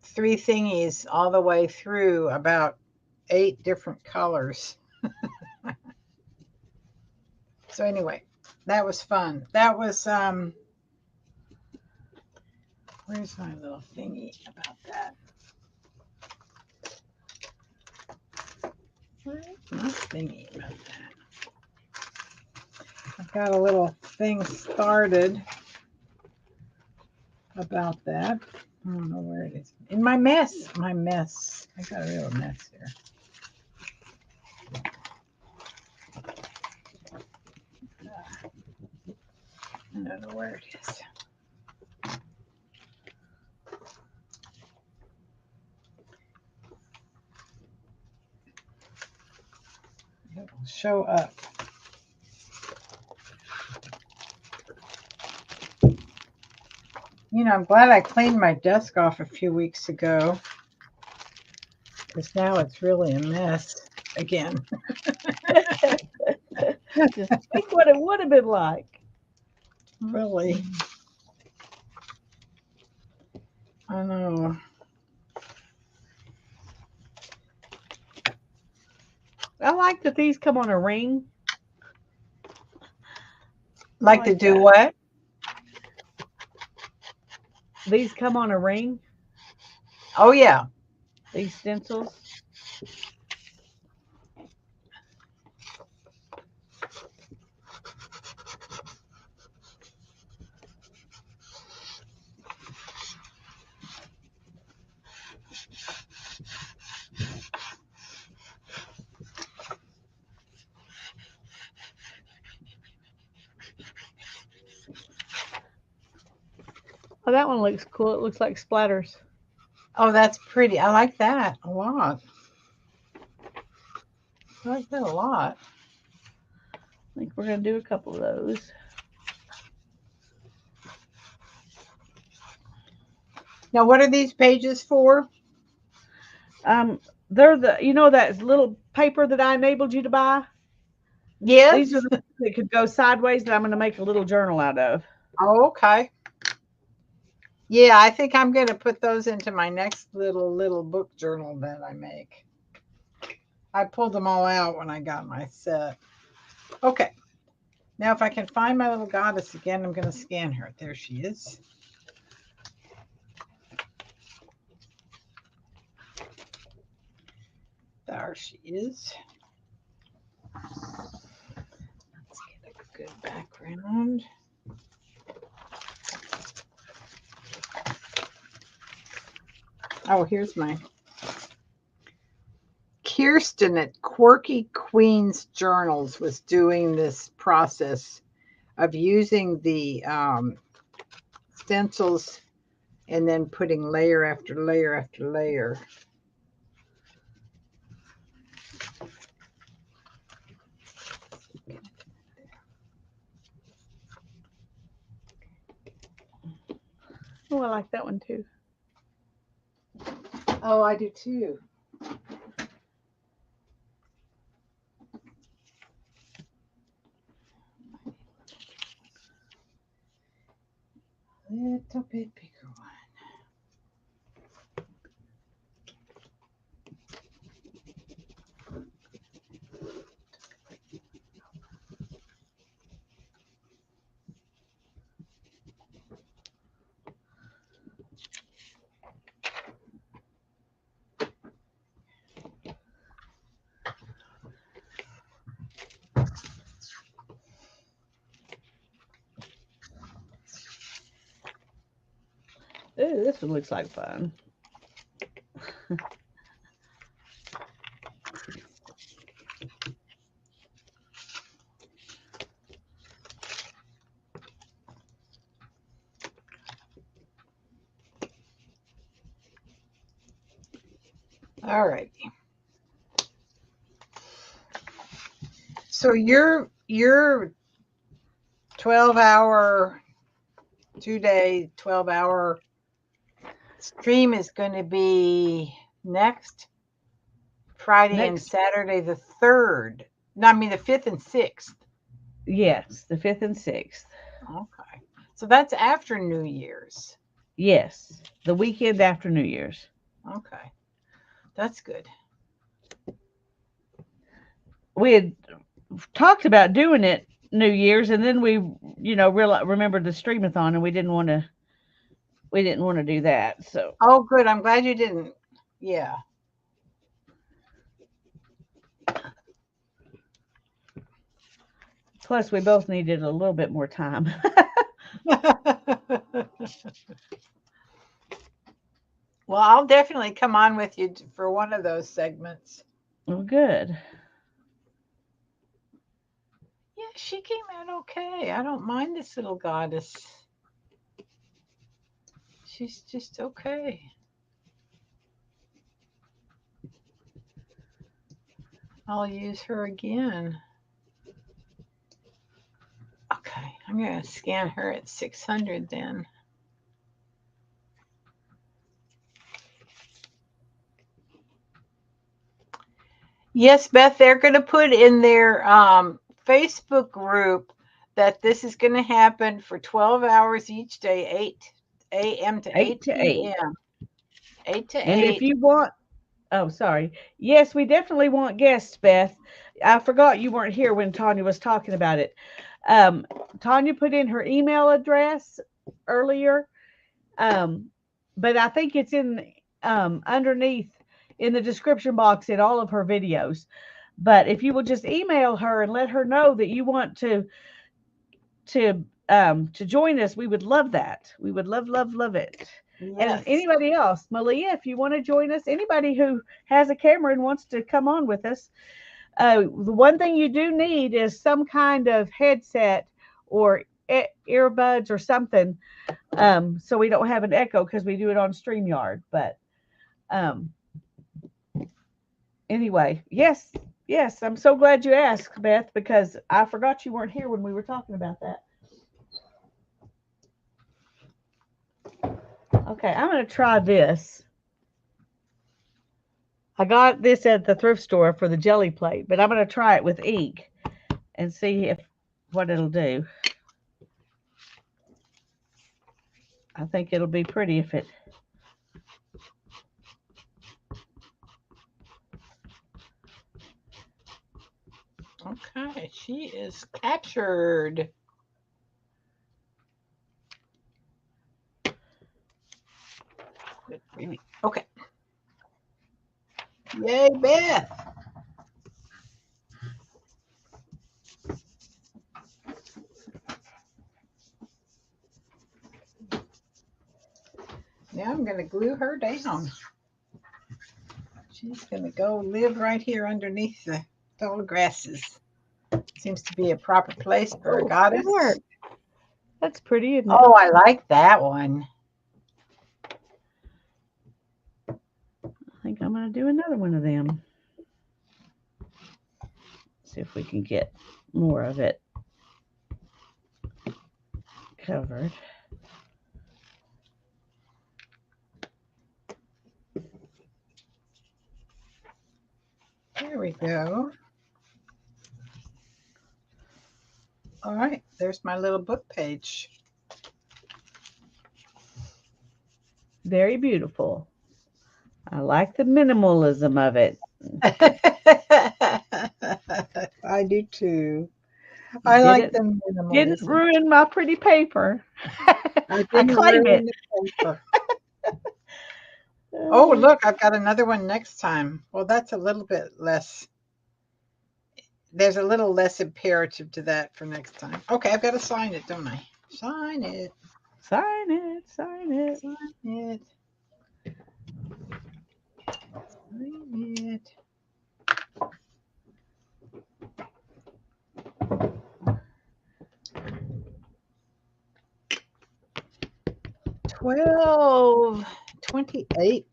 thingies all the way through, about 8 different colors. So anyway, that was fun. That was where's my little thingy about that? Where's my thingy about that? I've got a little thing started about that. I don't know where it is. In my mess. My mess. I got a real mess here. I don't know where it is. It will show up. I'm glad I cleaned my desk off a few weeks ago, because now it's really a mess again. Just think what it would have been like. Really. I know. I like that these come on a ring. Like to do that. what? These come on a ring. Oh, yeah. These stencils. Oh, that one looks cool. It looks like splatters. Oh, that's pretty. I like that a lot. I like that a lot. I think we're going to do a couple of those. Now, what are these pages for? They're that little paper that I enabled you to buy. Yes. These are the ones that could go sideways that I'm going to make a little journal out of. Oh, okay. Yeah, I think I'm going to put those into my next little book journal that I make. I pulled them all out when I got my set. Okay. Now, if I can find my little goddess again, I'm going to scan her. There she is. There she is. Let's get a good background. Oh, here's my Kirsten at Quirky Queens Journals was doing this process of using the stencils and then putting layer after layer after layer. Oh, I like that one too. Oh, I do too. Little bit bigger one. Ooh, this one looks like fun. All right. So your 12-hour, 2-day, 12-hour stream is going to be next Friday and Saturday the 3rd. No, I mean the 5th and 6th. Yes, the 5th and 6th. Okay. So that's after New Year's. Yes, the weekend after New Year's. Okay. That's good. We had talked about doing it New Year's, and then we, remembered the streamathon, and we didn't want to do that. So. Oh, good. I'm glad you didn't. Yeah. Plus, we both needed a little bit more time. Well, I'll definitely come on with you for one of those segments. Well, good. Yeah, she came out okay. I don't mind this little goddess. She's just okay. I'll use her again. Okay, I'm going to scan her at 600 then. Yes, Beth, they're going to put in their Facebook group that this is going to happen for 12 hours each day, 8 a.m. to 8 p.m. 8 to 8. And if you want, oh, sorry. Yes, we definitely want guests, Beth. I forgot you weren't here when Tanya was talking about it. Tanya put in her email address earlier, but I think it's in underneath in the description box in all of her videos. But if you will just email her and let her know that you want to join us, we would love that. We would love it. Yes. And anybody else, Malia, if you want to join us, anybody who has a camera and wants to come on with us, the one thing you do need is some kind of headset or earbuds or something, so we don't have an echo because we do it on StreamYard. But anyway, yes, I'm so glad you asked, Beth, because I forgot you weren't here when we were talking about that. Okay, I'm going to try this. I got this at the thrift store for the jelly plate, but I'm going to try it with ink. and see if what it'll do. I think it'll be pretty if it. Okay, she is captured. Okay. Yay, Beth. Now I'm going to glue her down. She's going to go live right here underneath the tall grasses. Seems to be a proper place for a goddess. Good work. That's pretty, isn't it? Oh, I like that one. I think I'm going to do another one of them. See if we can get more of it covered. There we go. All right, there's my little book page. Very beautiful. I like the minimalism of it. I do too. I like the minimalism. Didn't ruin my pretty paper. I claim it. Oh, look, I've got another one next time. Well, that's a little bit less. There's a little less imperative to that for next time. Okay, I've got to sign it, don't I? Sign it. Sign it. Sign it. Sign it. Sign it. $12, $28,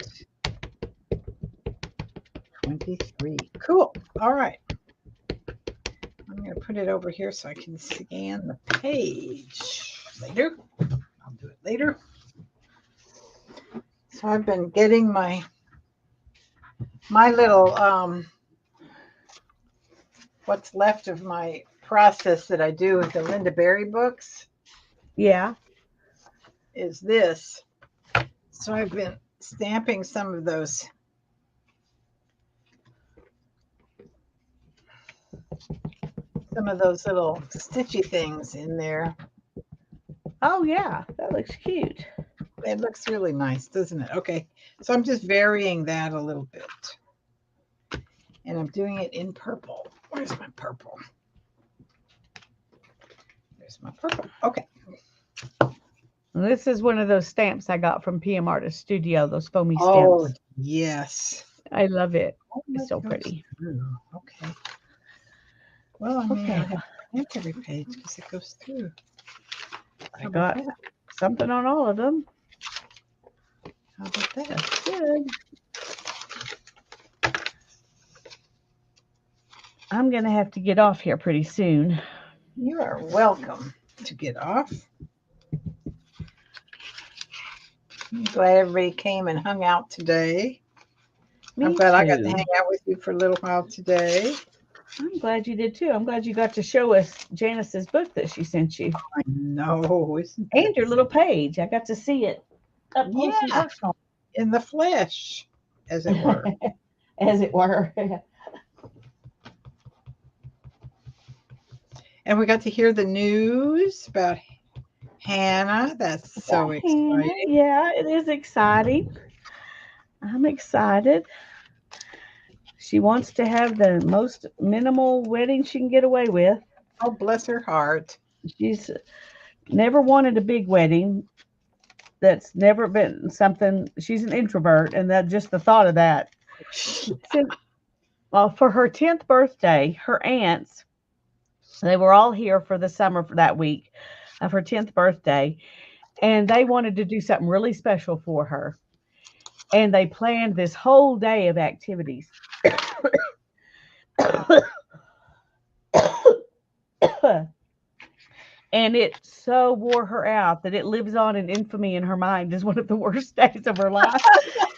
$23. Cool. All right. I'm going to put it over here so I can scan the page later. I'll do it later. So I've been getting my little what's left of my process that I do with the Linda Berry books. Yeah. Is this. So I've been stamping some of those little stitchy things in there. Oh, yeah. That looks cute. It looks really nice, doesn't it? Okay. So I'm just varying that a little bit. And I'm doing it in purple. Where's my purple? There's my purple. Okay. And this is one of those stamps I got from PM Artist Studio, those foamy Oh, stamps. yes. I love it. Oh, It's so that goes pretty. through. Okay. Well, I mean, Okay. I have to stamp every page because it goes through. I got something on all of them. How about that? That's good. I'm going to have to get off here pretty soon. You are welcome to get off. I'm glad everybody came and hung out today. I'm glad I got to hang out with you for a little while today. I'm glad you did too. I'm glad you got to show us Janice's book that she sent you. I know. And your little page. I got to see it up close and Yeah. personal. In the flesh, as it were. As it were. And we got to hear the news about Hannah. That's so exciting. Yeah, it is exciting. I'm excited. She wants to have the most minimal wedding she can get away with. Oh, bless her heart. She's never wanted a big wedding. That's never been something. She's an introvert, and that just the thought of that. Well, for her 10th birthday, her aunts, they were all here for the summer for that week of her 10th birthday, and they wanted to do something really special for her. And they planned this whole day of activities. And it so wore her out that it lives on in infamy in her mind as one of the worst days of her life.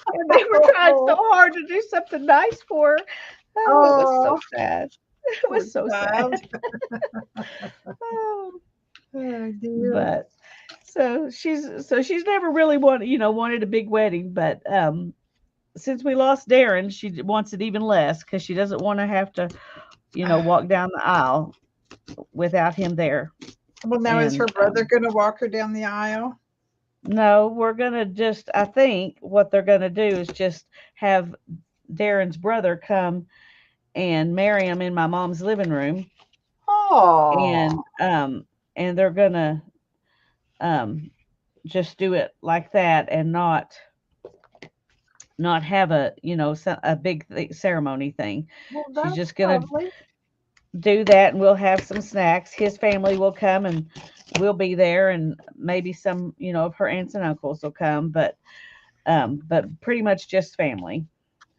And they were trying so hard to do something nice for her. Oh, it was so sad. It was so child. sad. Oh, Oh, dear. but she's never really wanted a big wedding, but since we lost Darren, she wants it even less because she doesn't want to have to walk down the aisle without him there. Well, now is And her brother going to walk her down the aisle? no, we're gonna just. I think what they're gonna do is just have Darren's brother come and marry him in my mom's living room, and Oh, they're gonna um just do it like that and not have a big ceremony thing. well, She's that's just gonna lovely. do that, and we'll have some snacks. His family will come, and we'll be there, and maybe some of her aunts and uncles will come, but pretty much just family.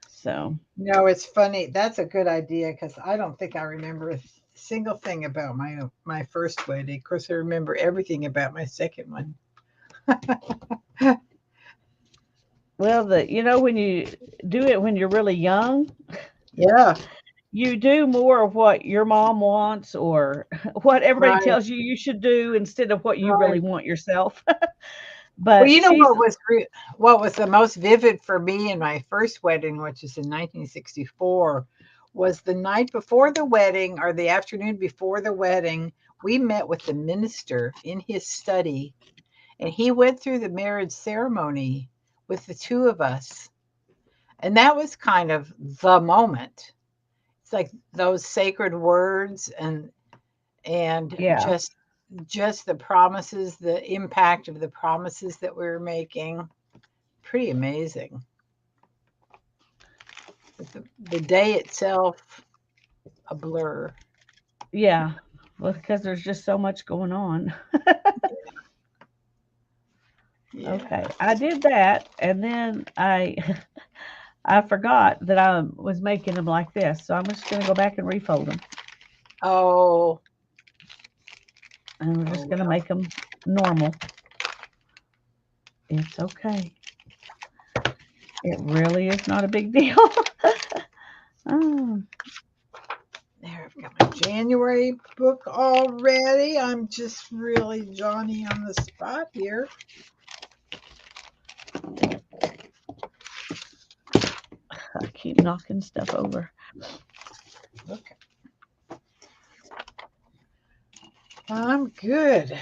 So No, it's funny. That's a good idea because I don't think I remember a single thing about my first wedding. Of course, I remember everything about my second one. well, when you do it when you're really young, Yeah, you do more of what your mom wants or what everybody right, tells you should do instead of what you right. really want yourself. Well, But you know she's what was the most vivid for me in my first wedding, which is in 1964, was the night before the wedding or the afternoon before the wedding. We met with the minister in his study, and he went through the marriage ceremony with the two of us. And that was kind of the moment. It's like those sacred words and yeah, just the promises, the impact of the promises that we were making. Pretty amazing. But the day itself, a blur. yeah. Well, because there's just so much going on. Yeah. Okay, I did that, and then I I forgot that I was making them like this, so I'm just gonna go back and refold them, Oh, and we're oh just gonna well. make them normal. It's okay. It really is not a big deal. Oh, There, I've got my January book already. I'm just really Johnny on the spot here. I keep knocking stuff over. Okay. I'm good.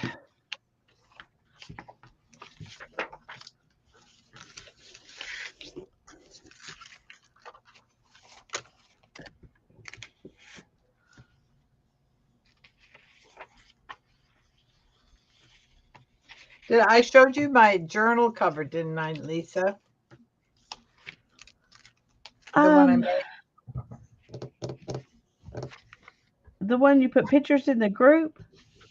I showed you my journal cover, didn't I, Lisa? The one I Um, made. the one you put pictures in the group,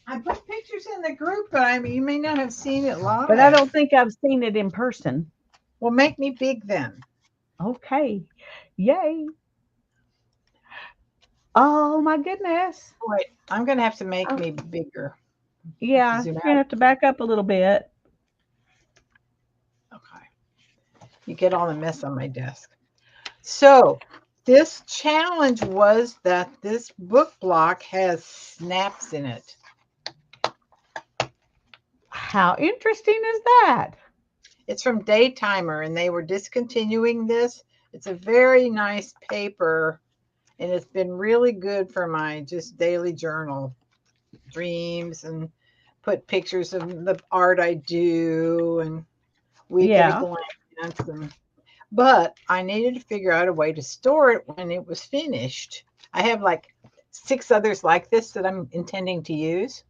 I put pictures in the group, but I mean, you may not have seen it but I live. don't think I've seen it in person. Well, make me big then. Okay, yay! Oh my goodness. Wait, I'm gonna have to make Oh, me bigger. yeah, Zoom you're gonna out. have to back up a little bit. Okay. You get all the mess on my desk. So this challenge was that this book block has snaps in it. How interesting is that? It's from Daytimer, and they were discontinuing this. It's a very nice paper, and it's been really good for my just daily journal dreams and put pictures of the art I do and week at a Yeah, glance. But I needed to figure out a way to store it when it was finished. I have like 6 others like this that I'm intending to use.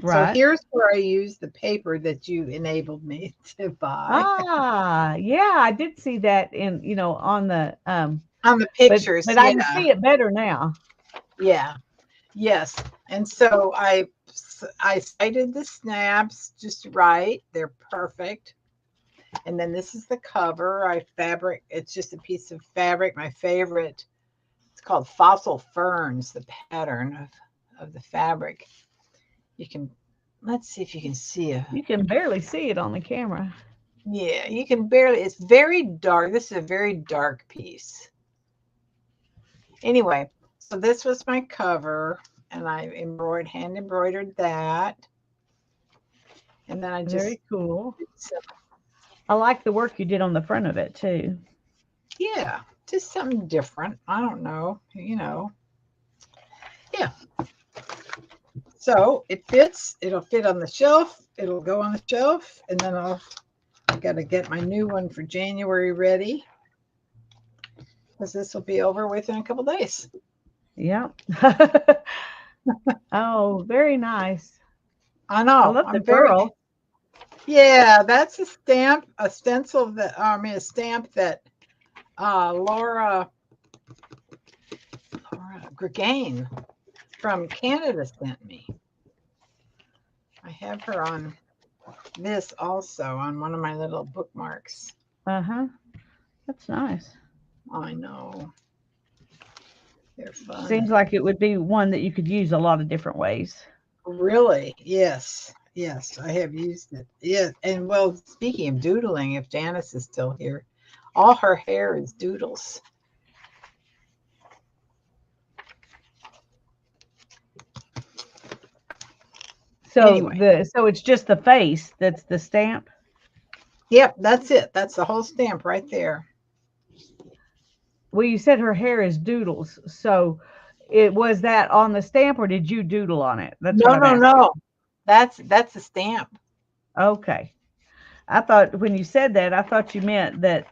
So right. here's where I use the paper that you enabled me to buy Ah, yeah, I did see that on the on the but pictures. I can Yeah, see it better now. yeah, yes. And so I cited the snaps just right. They're perfect. And then this is the cover. It's just a piece of fabric. My favorite. It's called Fossil Ferns, the pattern of the fabric. You can, let's see if you can see it. You can barely see it on the camera. Yeah, you can barely, it's very dark. This is a very dark piece. Anyway, So this was my cover, and I hand embroidered that. And then I just Very cool. did some, I like the work you did on the front of it too. yeah, just something different. I don't know, Yeah. So it fits. It'll fit on the shelf. It'll go on the shelf, and then I got to get my new one for January ready, because this will be over within a couple days. Yeah. Oh, very nice. I know. I love the I'm very. girl. Yeah, that's a stamp, a stencil that a stamp that Laura Gregain from Canada sent me. I have her on this also on one of my little bookmarks. Uh-huh. That's nice. I know. They're fun. Seems like it would be one that you could use a lot of different ways. Really? Yes. Yes, I have used it. Yeah. And well, speaking of doodling, if Janice is still here, all her hair is doodles. So Anyway. so it's just the face that's the stamp. Yep, that's it. That's the whole stamp right there. Well, you said her hair is doodles. So it was that on the stamp or did you doodle on it? That's No, what I'm asking. no. That's a stamp. Okay. I thought when you said that, I thought you meant that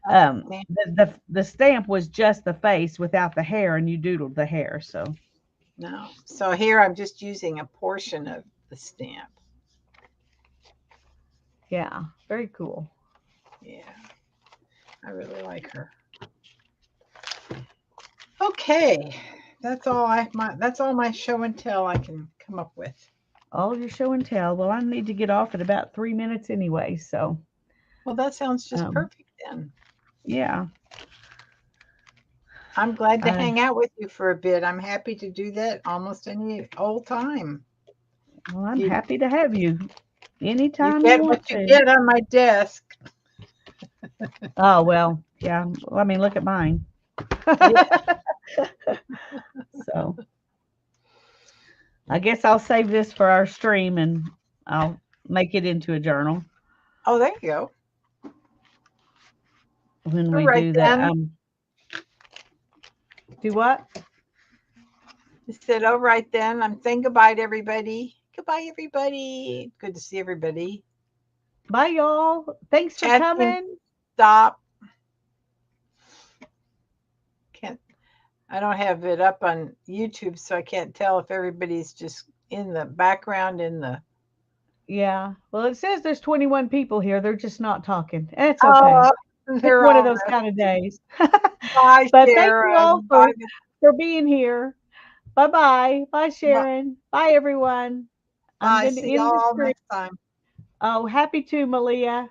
the stamp was just the face without the hair and you doodled the hair. So No. So here I'm just using a portion of the stamp. yeah, very cool. Yeah. I really like her. Okay. That's all my show and tell I can come up with. All your show and tell. Well, I need to get off in about 3 minutes anyway. So Well, that sounds just perfect then. Yeah. I'm glad to hang out with you for a bit. I'm happy to do that almost any old time. Well, I'm happy to have you anytime You you get want what to. you get on my desk. Oh, well, yeah. Well, I mean, look at mine. So I guess I'll save this for our stream and I'll make it into a journal. Oh, there you go. When we do that. Do what? I said, all right then. I'm saying goodbye to everybody. Goodbye, everybody. Good to see everybody. Bye, y'all. Thanks for coming. Stop. I don't have it up on YouTube, so I can't tell if everybody's just in the background Yeah. Well, it says there's 21 people here. They're just not talking. It's okay. Oh, it's one of those kind of days. Bye, but Sharon. thank you all for being here. Bye-bye. Bye, Sharon. Bye, everyone. I'm going to see y'all next time. Oh, happy to, Malia.